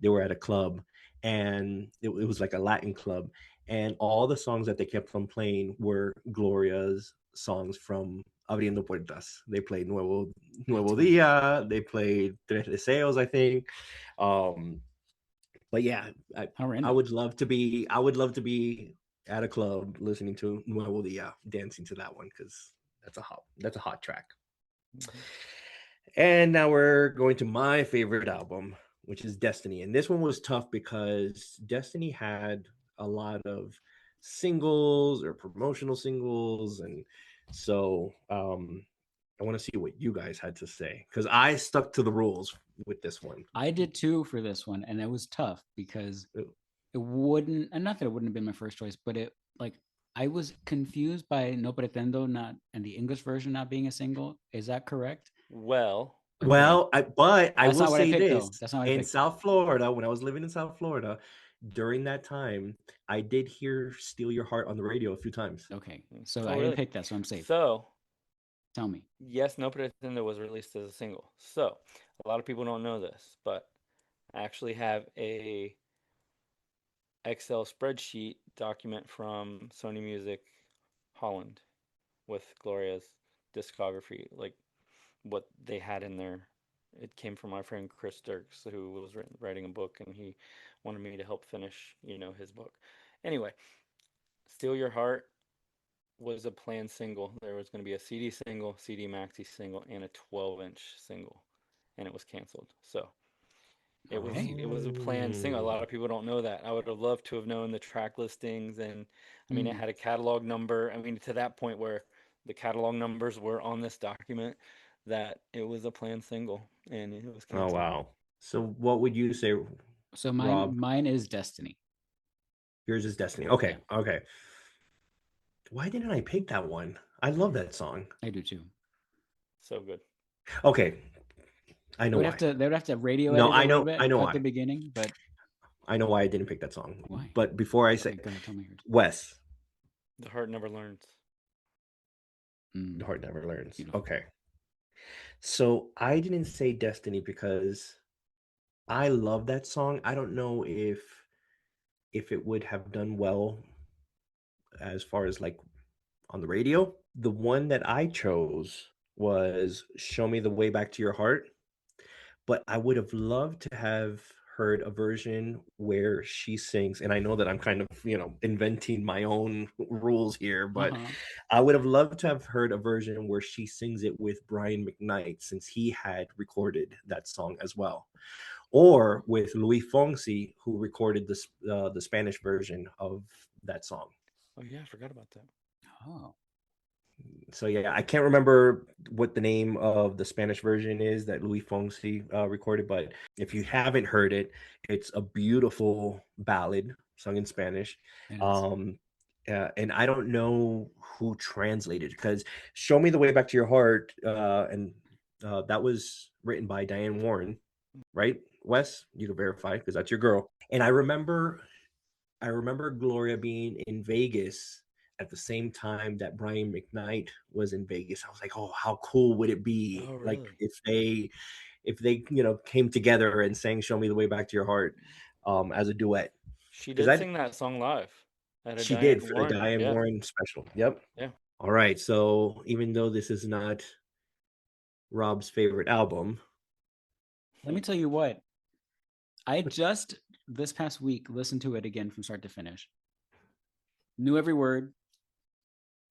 were at a club, and it was like a Latin club, and all the songs that they kept on playing were Gloria's songs from Abriendo Puertas. They played Nuevo funny. Dia, they played Tres Deseos, I think. But yeah, How I random. would love to be at a club listening to Nuevo Dia, dancing to that one, because that's a hot track. Mhm. And now we're going to my favorite album, which is Destiny. And this one was tough because Destiny had a lot of singles or promotional singles. And so I want to see what you guys had to say, because I stuck to the rules with this one. I did too for this one, and it was tough because it wouldn't, and not that it wouldn't have been my first choice, but it like I was confused by No Pretendo not and the English version not being a single. Is that correct? Well, Okay. Well, but I That's will not what I say picked, this: though. That's not what I in picked. South Florida, when I was living in South Florida, during that time, I did hear "Steal Your Heart" on the radio a few times. Okay, so Oh, I really? didn't pick that, so I'm safe. So, Tell me. yes, No Pretendo was released as a single. So, a lot of people don't know this, but I actually have a Excel spreadsheet document from Sony Music Holland with Gloria's discography, like what they had in there. It came from my friend Chris Dirks, who was writing a book, and he wanted me to help finish, his book. Anyway, Steal Your Heart was a planned single. There was going to be a CD single, CD maxi single, and a 12-inch single, and it was canceled. So it was a planned single. A lot of people don't know that. I would have loved to have known the track listings, and I mean, it had a catalog number. I mean, to that point where the catalog numbers were on this document, that it was a planned single, and it was Oh canceled. wow! So what would you say, So Rob? mine is Destiny. Yours is Destiny. Okay, okay. Why didn't I pick that one? I love that song. I do too. So good. Okay, I know why. They would have to radio No, edit a I little know, bit, I know cut why. the beginning, but I know why I didn't pick that song. Why? But before I say, okay, go ahead, tell me yours. Wes, The Heart Never Learns. The Heart Never Learns. Beautiful. Okay. So I didn't say Destiny because I love that song. I don't know if it would have done well as far as like on the radio. The one that I chose was Show Me the Way Back to Your Heart, but I would have loved to have heard a version where she sings, and I know that I'm kind of, inventing my own rules here, but I would have loved to have heard a version where she sings it with Brian McKnight, since he had recorded that song as well, or with Luis Fonsi, who recorded the Spanish version of that song. Oh yeah, I forgot about that. Oh. So yeah, I can't remember what the name of the Spanish version is that Luis Fonsi recorded, but if you haven't heard it, it's a beautiful ballad sung in Spanish. And I don't know who translated, because "Show Me the Way Back to Your Heart" and that was written by Diane Warren, right? Wes, you can verify because that's your girl. And I remember Gloria being in Vegas at the same time that Brian McKnight was in Vegas. I was like, oh, how cool would it be, Oh, like, really? if they came together and sang "Show Me the Way Back to Your Heart" as a duet. She 'Cause did sing that song live at a she did Diane for the Warren. Diane Yeah, Warren special. Yep. yeah. All right. So even though this is not Rob's favorite album, Let me tell you what. I just this past week listened to it again from start to finish. Knew every word.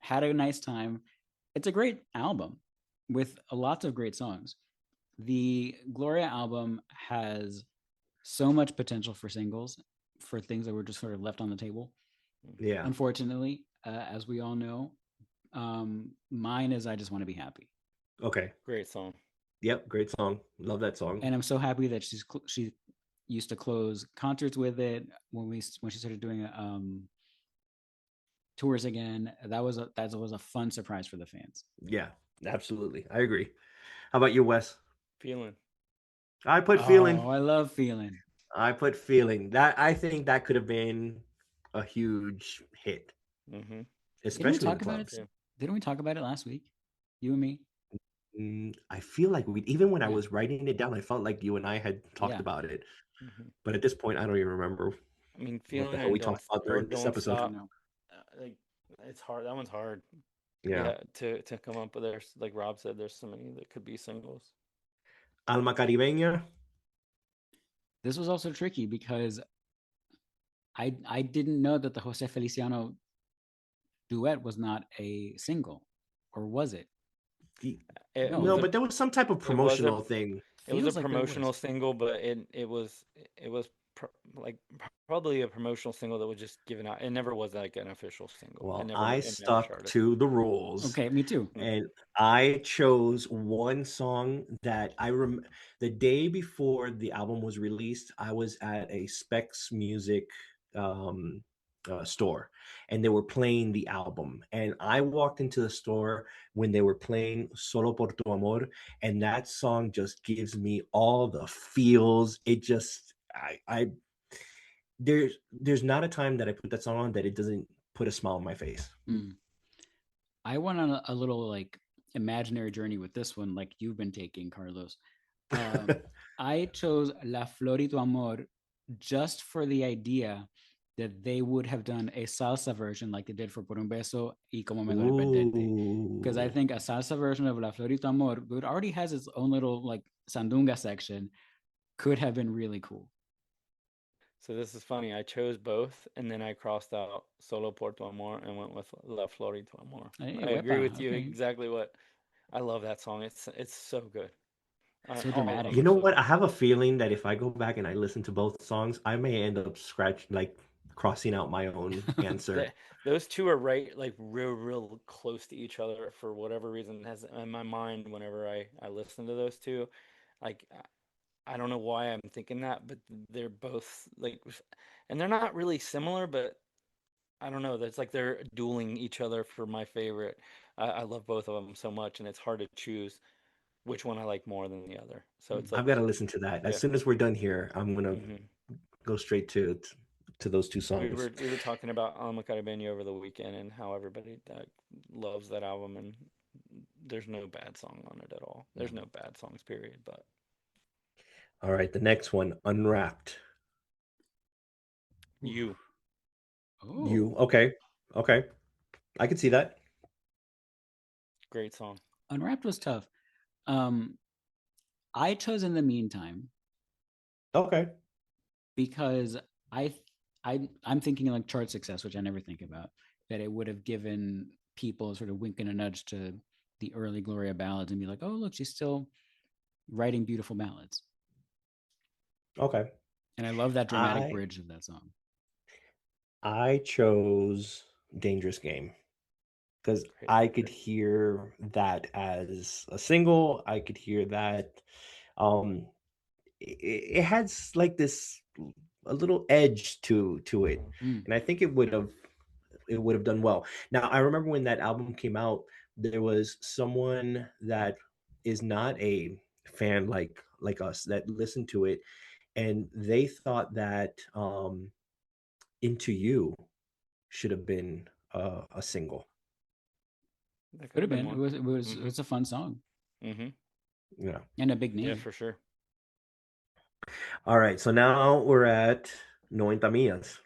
Had a nice time. It's a great album with lots of great songs. the Gloria album has so much potential for singles, for things that were just sort of left on the table. Yeah. Unfortunately, as we all know, mine is "I Just Want to Be Happy," Okay. Great song. Yep. Great song. Love that song. and I'm so happy that she used to close concerts with it when she started doing tours again. That was a fun surprise for the fans. Yeah. Absolutely. I agree. How about you, Wes? Feeling. I put feeling. Oh, I love "Feeling." I put feeling. That I think that could have been a huge hit, Mm-hmm. especially in the About it? clubs. Didn't we talk about it last week? You and me? I feel like even when I Yeah. was writing it down, I felt like you and I had talked Yeah. about it. Mm-hmm. But at this point, I don't even remember I mean, what the feeling hell we and talked about during this don't episode. I stop. know. Like, it's hard. That one's hard. Yeah. To come up with. There's, like Rob said, there's so many that could be singles. Alma Caribeña. This was also tricky because I didn't know that the Jose Feliciano duet was not a single, or was it? It No, was No, a but there was some type of it was a promotional thing. it was a Feels like there promotional was. single, but it was like probably a promotional single that was just given out. It never was like an official single. Well, It I never stuck charted. to the rules. Okay, me too. And I chose one song that the day before the album was released, I was at a Specs Music um, store, and they were playing the album. And I walked into the store when they were playing Solo por tu amor, and that song just gives me all the feels. It just, I there's not a time that I put that song on that it doesn't put a smile on my face. Mm. I went on a little like imaginary journey with this one, like you've been taking, Carlos. I chose La Flor y tu Amor just for the idea that they would have done a salsa version like they did for Por un beso y Como me duele perderte. Because I think a salsa version of La Flor y tu Amor, it already has its own little like sandunga section, could have been really cool. So this is funny. I chose both, and then I crossed out Solo por tu amor and went with La Flor y tu amor. Hey, I agree wepa, with you okay. exactly. What I love that song. It's so good. So All of dramatic. them You are know so what? I good. have a feeling that if I go back and I listen to both songs, I may end up crossing out my own answer. Those two are right, like real close to each other for whatever reason. Has in my mind whenever I listen to those two, like I don't know why I'm thinking that, but they're both like, and they're not really similar, but I don't know. That's like they're dueling each other for my favorite. I love both of them so much, and it's hard to choose which one I like more than the other. So it's I've like, got to listen to that. As yeah. soon as we're done here, I'm gonna hmm go straight to those two We songs. were talking about Alma Caribeño over the weekend and how everybody loves that album, and there's no bad song on it at all. There's no bad songs, period. But All right, the next one, Unwrapped. you, You Oh, okay? I can see that. great song. Unwrapped was tough. I chose In the Meantime Okay, because I'm thinking like chart success, which I never think about, that it would have given people sort of wink and a nudge to the early Gloria ballads and be like, oh look, she's still writing beautiful ballads. okay. And I love that dramatic I bridge of that song. I chose Dangerous Game because Great. I could hear that as a single. I could hear that. Um, it has like this a little edge to it, Mm. and I think it would have done well. Now I remember when that album came out, there was someone that is not a fan like us that listened to it, and they thought that Into You should have been a single. That Could could have have been been. one. It was a fun song Mm-hmm. Yeah. and a big Yeah, name. for sure. All right. So now we're at Noventa Millas.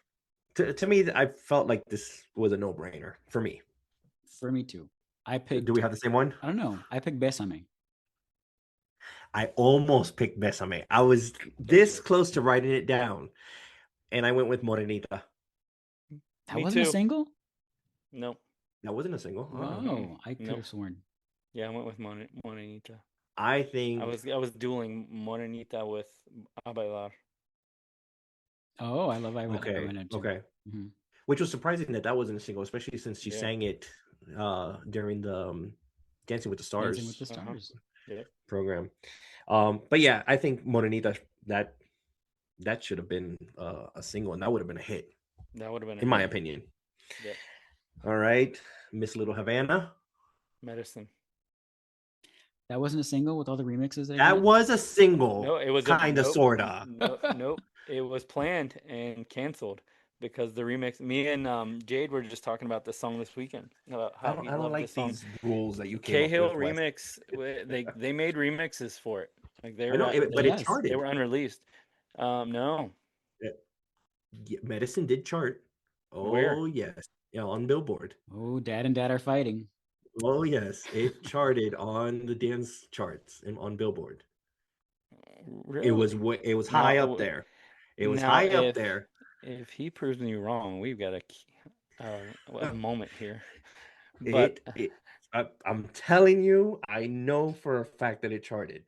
To me, I felt like this was a no-brainer for me. For me too. I Do picked. we have the same one? I don't know. I picked Besame. I almost picked Besame. I was Good this choice. close to writing it down, and I went with Morenita. That Me wasn't a too. single. Nope. That wasn't a single. Whoa, I could Nope. have sworn. Yeah, I went with Monanita. I think I was dueling Morenita with A Bailar. Oh, I love okay, Irena too. okay. Mhm. Which was surprising that that wasn't a single, especially since she Yeah. sang it during the Dancing with the Dancing with the Stars Stars. Yep. program. But yeah, I think Morenita that that should have been a single, and that would have been a hit, That would have been a in my hit. opinion. Yep. All right, Miss Little Havana. Medicine. That wasn't a single with all the remixes they That had. was a single, No, it was a kind of, nope, sorta. nope. It was planned and canceled because the remix. Me and Jade were just talking about this song this weekend about how he I don't loved like this song. these rules that you came up Cahill with, Wes. remix. They made remixes for it. Like I know, but it Yes. they charted. were unreleased. No, Medicine did chart. where? Oh yes, yeah, on Billboard. Oh, Dad and Dad are fighting. Oh yes, it charted on the dance charts and on Billboard. Really? It was Now, high up there. It was now high up there. if he proves me wrong, we've got a moment here. But It I'm telling you, I know for a fact that it charted.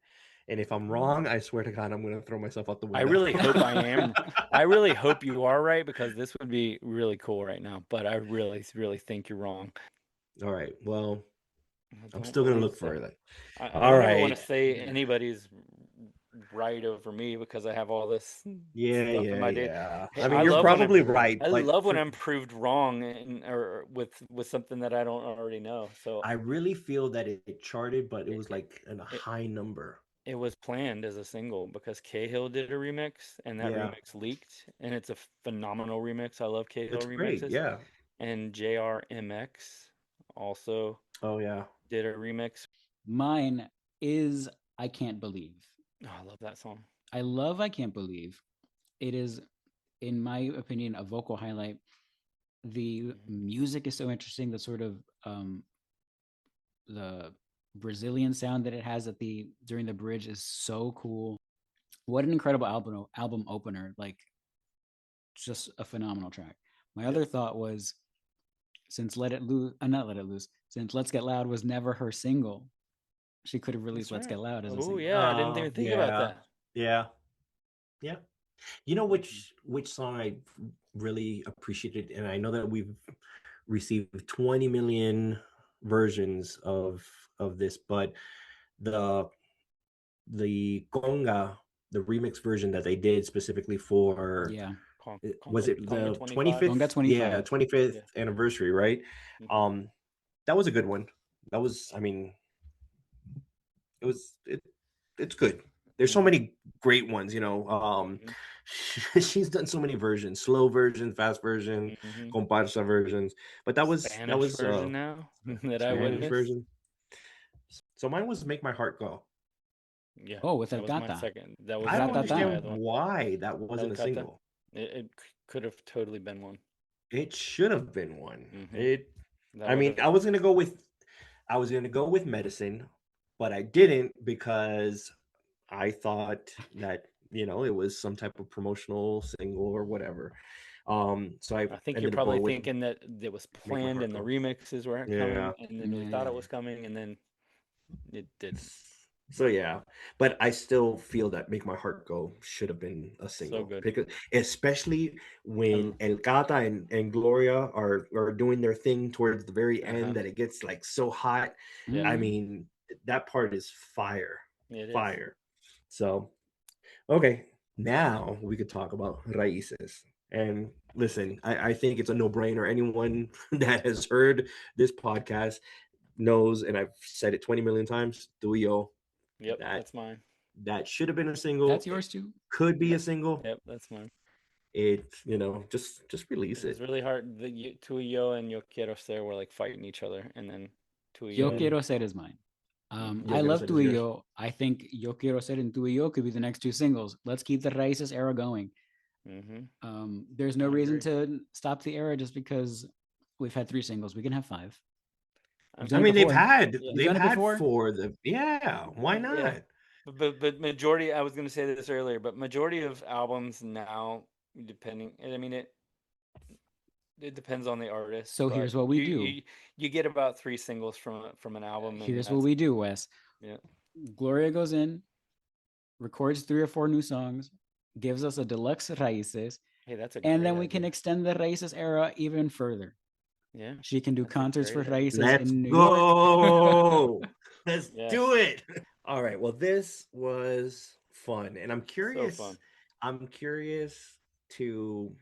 And if I'm wrong, I swear to God, I'm going to throw myself out the I window. really hope I am. I really hope you are right because this would be really cool right now. But I really, really think you're wrong. All right. Well, I I'm don't still going to wanna look say- for it. I All don't ever want right. to say anybody's right over me because I have all this Yeah, stuff in my day. yeah. Hey, I mean, I you're love when I'm probably right, I but love when I'm proved wrong or with something that I don't already know. So I really feel that it charted, but it it, was like a it, high number. it was planned as a single because Cahill did a remix and that Yeah, remix leaked and it's a phenomenal remix. I love Cahill it's great. remixes. Yeah. And JRMX also Oh yeah. did a remix. Mine is I Can't Believe. Oh, I love that song. I love I Can't Believe. It is, in my opinion, a vocal highlight. The music is so interesting. The sort of the Brazilian sound that it has at the during the bridge is so cool. What an incredible album opener! Like, just a phenomenal track. My other thought was, since Let It Loose, not Let It Loose, since Let's Get Loud was never her single, she could have released That's Let's right. Get Loud as a Oh single. yeah, I didn't even think about Yeah. that. Yeah. Yeah. You know which song I really appreciated, and I know that we've received 20 million versions of this, but the conga, the remix version that they did specifically for Yeah, was it Conga the 25? Conga 25th? 25. Yeah, 25th Yeah. anniversary, right? Mhm. That was a good one. That was, I mean, it was it's good. There's so Mhm. many great ones, Mhm. she's done so many versions, slow version, fast version, Mhm. comparsa versions, but that Spanish was version now that I Spanish witnessed. version. So mine was Make My Heart Go. Yeah, Oh, with that was my Gata. second. That was I don't Gata. my understand other one. why that wasn't a Gata. single. It could have totally been one. It should have been one. Mhm. That I would mean, have. I was gonna go with Medicine, but I didn't because I thought that it was some type of promotional single or whatever. So I I think you're ended up probably going with thinking that it was Make My planned Heart and the Go. remixes weren't Yeah. coming, and then we thought Yeah. it was coming, and then it didn't. So yeah, but I still feel that "Make My Heart Go" should have been a So single, good. because especially when Um, El Gata and Gloria are doing their thing towards the very uh-huh. end, that it gets like so hot. Yeah. I Mhm. mean, that part is fire, It is. fire. So okay, now we could talk about Raíces. And listen, I think it's a no-brainer. Anyone that has heard this podcast knows, and I've said it 20 million times, Tuyo, Yep, that that's mine. that should have been a single. That's yours too. Could be a single. Yep, that's mine. It, just release It was it. really hard. Tu y Yo and Yo Quiero Ser were like fighting each other, and then Tu y Yo Yo. Quiero Ser is mine. Mhm. Yo I Quiero love Ser Tu is y yours. Yo. I think Yo Quiero Ser and Tu y Yo could be the next two singles. Let's keep the Raíces era going. There's no I reason agree. to stop the era just because we've had 3 singles. We can have 5. We've I'm done I it mean, before. Yeah. We've done it before. four. Yeah, why Yeah, not? but majority. I was gonna say this earlier, but majority of albums now, depending. I mean it depends on the artist, So but here's what we do. you get about 3 singles from an album, and Here's what we do, Wes. yeah. Gloria goes in, records 3 or 4 new songs, gives us a deluxe Raices, Hey, that's a and great then we idea. can extend the Raices era even further. Yeah. She can do That's a concerts for great idea. Raices Let's in New York. go. Let's Yes. do it. All right. Well, this was fun, and I'm So curious. fun. I'm curious to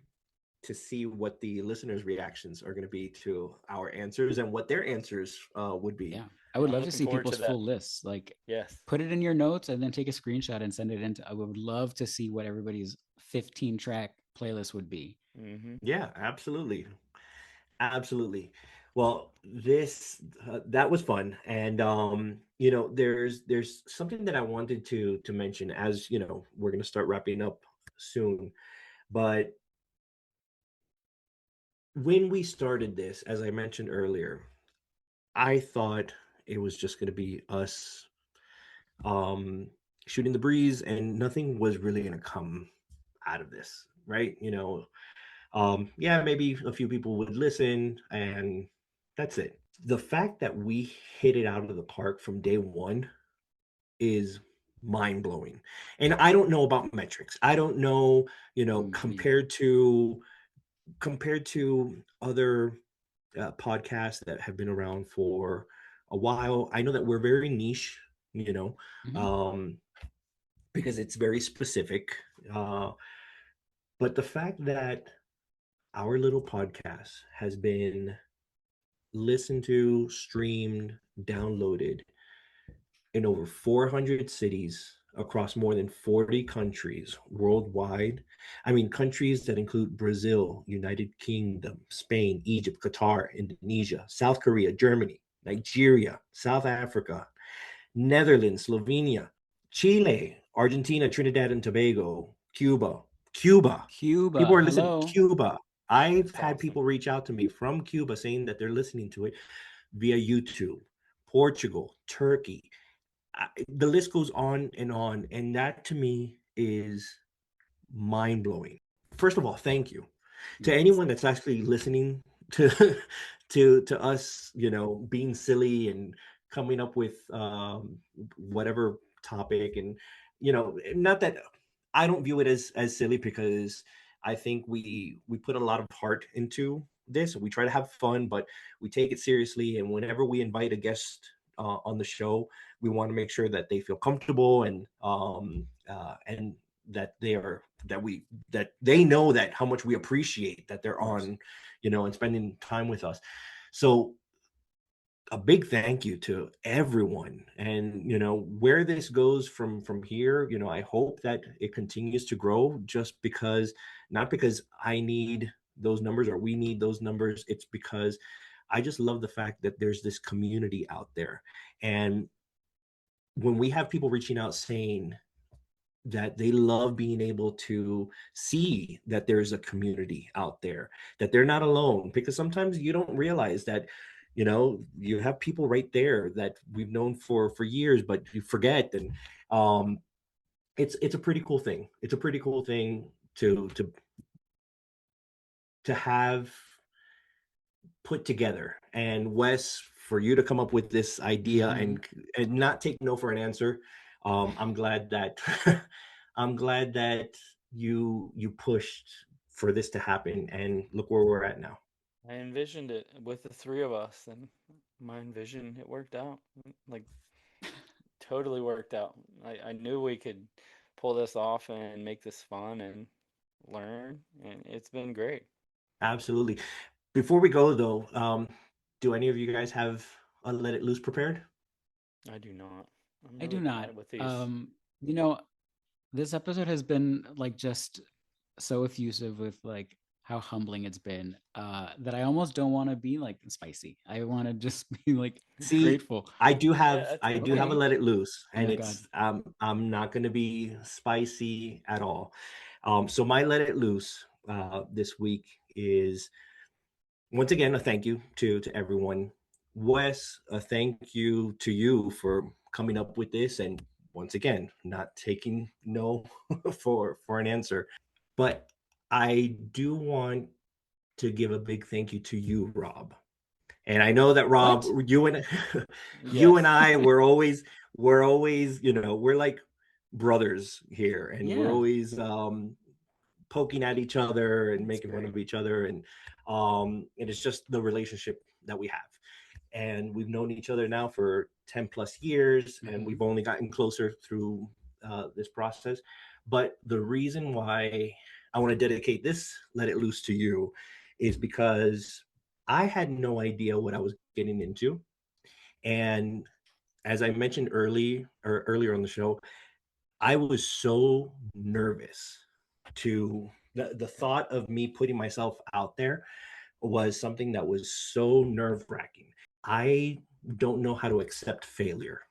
see what the listeners' reactions are going to be to our answers and what their answers would be. Yeah. I would I'm love to looking see forward to people's that. full lists. Like, Yes. put it in your notes and then take a screenshot and send it into. I would love to see what everybody's 15-track playlist would be. Mm-hmm. Yeah, absolutely. Absolutely. Well, this that was fun, and there's something that I wanted to mention, as we're going to start wrapping up soon, but when we started this, as I mentioned earlier, I thought it was just going to be us um shooting the breeze, and nothing was really going to come out of this, right? Yeah, maybe a few people would listen, and that's it. The fact that we hit it out of the park from day one is mind blowing. And I don't know about metrics. I don't know, Me neither. compared to other podcasts that have been around for a while. I know that we're very niche, Mhm. um, because it's very specific. Uh, but the fact that our little podcast has been listened to, streamed, downloaded in over 400 cities across more than 40 countries worldwide. I mean, countries that include Brazil, United Kingdom, Spain, Egypt, Qatar, Indonesia, South Korea, Germany, Nigeria, South Africa, Netherlands, Slovenia, Chile, Argentina, Trinidad and Tobago, Cuba. People Cuba, are listening. hello. Cuba. I've That's had awesome. people reach out to me from Cuba saying that they're listening to it via YouTube. Portugal, Turkey. The list goes on, and that to me is mind blowing. First of all, thank you to Yes. anyone that's actually listening to to us, being silly and coming up with whatever topic, and not that I don't view it as silly, because I think we put a lot of heart into this. We try to have fun, but we take it seriously. And whenever we invite a guest on the show, we want to make sure that they feel comfortable, and that they are that they know that how much we appreciate that they're Of course. on, and spending time with us. So a big thank you to everyone, and where this goes from here, I hope that it continues to grow, just because, not because I need those numbers or we need those numbers. It's because I just love the fact that there's this community out there. And when we have people reaching out saying that they love being able to see that there's a community out there, that they're not alone, because sometimes you don't realize that you have people right there that we've known for years, but you forget. And um it's a pretty cool thing. It's a pretty cool thing to have put together. And Wes, for you to come up with this idea, Mhm. and not take no for an answer, I'm glad that I'm glad that you pushed for this to happen, and look where we're at now. I envisioned it with the three of us, and my envision, it worked out. Like, totally worked out. I knew we could pull this off and make this fun and learn, and it's been great. Absolutely. Before we go though, do any of you guys have a let it loose prepared? I do not. I'm I do really not. bad with these. You know, this episode has been like just so effusive with like how humbling it's been, that I almost don't want to be like spicy. I want to just be like See, grateful. Yeah, that's I do have a Okay. let it loose, and Oh God. it's I'm not going to be spicy at all. So my let it loose this week is, once again, a thank you to everyone. Wes, a thank you to you for coming up with this, and once again, not taking no for an answer. But I do want to give a big thank you to you, Rob. And I know that, Rob, What? you and you and Yes. I were always we're always, we're like brothers here, and we're Yeah, always poking at each other and that's making fun great. of each other, and it's just the relationship that we have. And we've known each other now for 10 plus years, and Mhm. we've only gotten closer through this process. But the reason why I want to dedicate this Let It Loose to you is because I had no idea what I was getting into. And as I mentioned earlier on the show, I was so nervous to the thought of me putting myself out there was something that was so nerve-wracking. I don't know how to accept failure.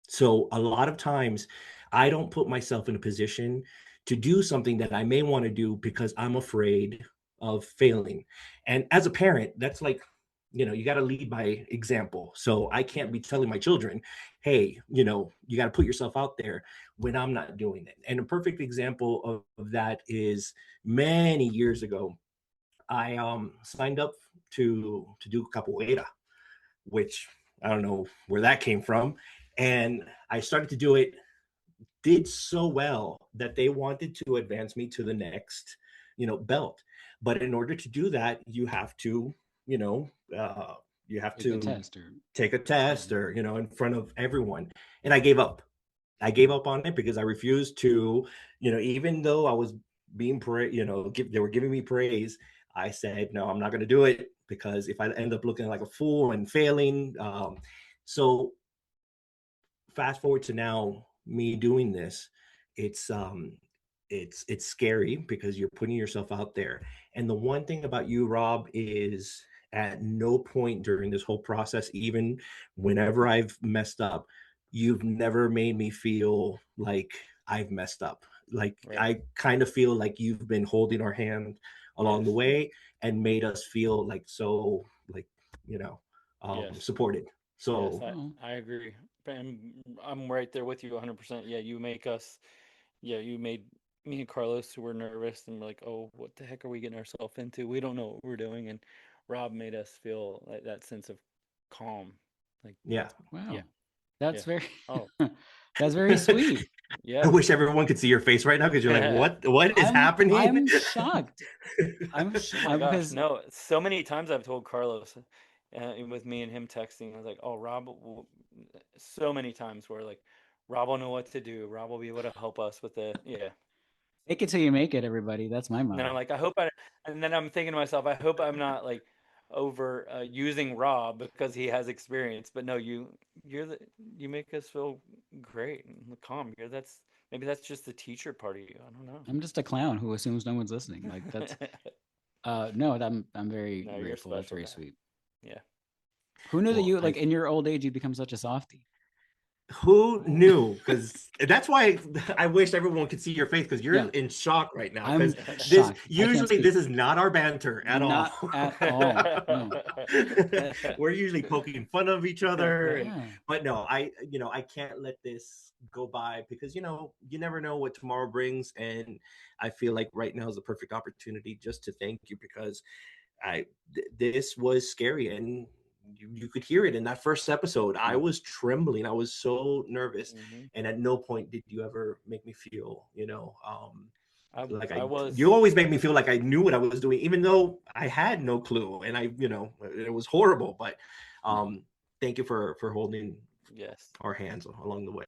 So a lot of times I don't put myself in a position to do something that I may want to do because I'm afraid of failing. And as a parent, that's like, you got to lead by example. So I can't be telling my children, hey, you got to put yourself out there when I'm not doing it. And a perfect example of that is many years ago, I signed up to do capoeira, which I don't know where that came from. And I started to do it, did so well that they wanted to advance me to the next, belt. But in order to do that, you have to, you know, uh, you have Take a to test or take a test, or, in front of everyone. And I gave up. I gave up on it because I refused to, even though I was being they were giving me praise. I said, no, I'm not going to do it, because if I end up looking like a fool and failing. So fast forward to now, me doing this, it's it's scary because you're putting yourself out there. And the one thing about you, Rob, is at no point during this whole process, even whenever I've messed up, you've never made me feel like I've messed up. Like, Right. I kind of feel like you've been holding our hand along the Yes. way and made us feel like so, like, Yes. supported. Yes. So I agree. And I'm right there with you 100%. Yeah, you make us. Yeah, you made me and Carlos, who were nervous and we're like, oh, what the heck are we getting ourselves into? We don't know what we're doing. And Rob made us feel like that sense of calm. Like, yeah. yeah, Wow, that's yeah. very Oh, that's very sweet. I yes. wish everyone could see your face right now, because you're like, what is happening? I'm shocked. Oh my gosh, Because no. So many times I've told Carlos, with me and him texting, I was like, oh, so many times where like, Rob will know what to do. Rob will be able to help us with the, yeah. fake it till you make it, everybody. That's my And then I'm motto. like, and then I'm thinking to myself, I hope I'm not like over using Rob because he has experience. But no, you make us feel great and calm. Maybe that's just the teacher part of you. I don't know. I'm just a clown who assumes no one's listening. Like that's no, I'm very No, you're a grateful. That's special very guy. sweet. Yeah. Who knew that Well, you like in your old age you become such a softie? who knew? Because that's why I wish everyone could see your face, because you're Yeah, in shock right now. Because I'm shocked. I can't speak. this is not our banter at all. Not at all. No. We're usually poking fun of each other, Yeah. but no, I can't let this go by, because you never know what tomorrow brings. And I feel like right now is the perfect opportunity just to thank you, because this was scary, and you could hear it in that first episode. I Yeah. was trembling. I was so nervous, Hmm. and at no point did you ever make me feel, like I you was. always make me feel like I knew what I was doing, even though I had no clue, and it was horrible. But Yeah. thank you for holding Yes. our hands along the way.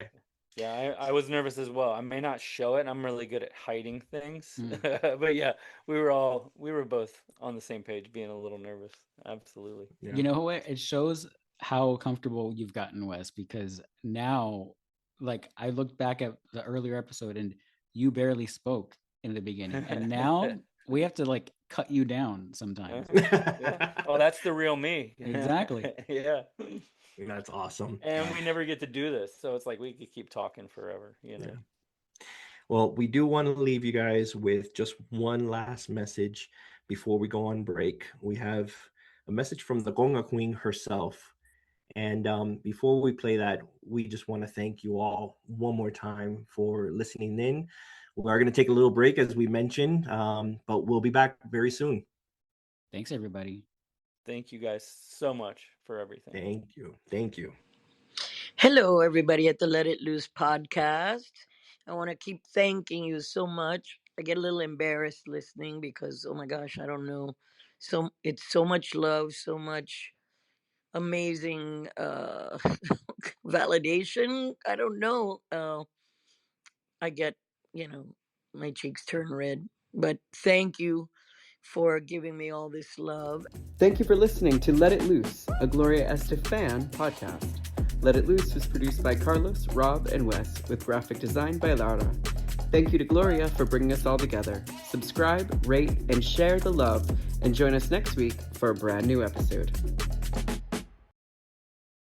Yeah, I was nervous as well. I may not show it. I'm really good at hiding things. Mm. But yeah, we were both on the same page, being a little nervous. Absolutely. Yeah. You know what? It shows how comfortable you've gotten, Wes, because now, like, I looked back at the earlier episode and you barely spoke in the beginning. And now we have to, like, cut you down sometimes. Uh-huh. Yeah. Oh, that's the real me. Exactly. Yeah. That's awesome. And we never get to do this, so it's like we could keep talking forever, you know. Yeah. Well, we do want to leave you guys with just one last message before we go on break. We have a message from the Gonga Queen herself. And before we play that, we just want to thank you all one more time for listening in. We are going to take a little break, as we mentioned, but we'll be back very soon. Thanks, everybody. Thank you guys so much for everything. Thank you. Thank you. Hello, everybody at the Let It Loose podcast. I want to keep thanking you so much. I get a little embarrassed listening because, oh my gosh, I don't know. So it's so much love, so much amazing validation. I don't know. I get, you know, my cheeks turn red. But thank you for giving me all this love. Thank you for listening to Let It Loose, a Gloria Este-FAN podcast. Let It Loose was produced by Carlos, Rob, and Wes, with graphic design by Laura. Thank you to Gloria for bringing us all together. Subscribe, rate, and share the love, and join us next week for a brand new episode.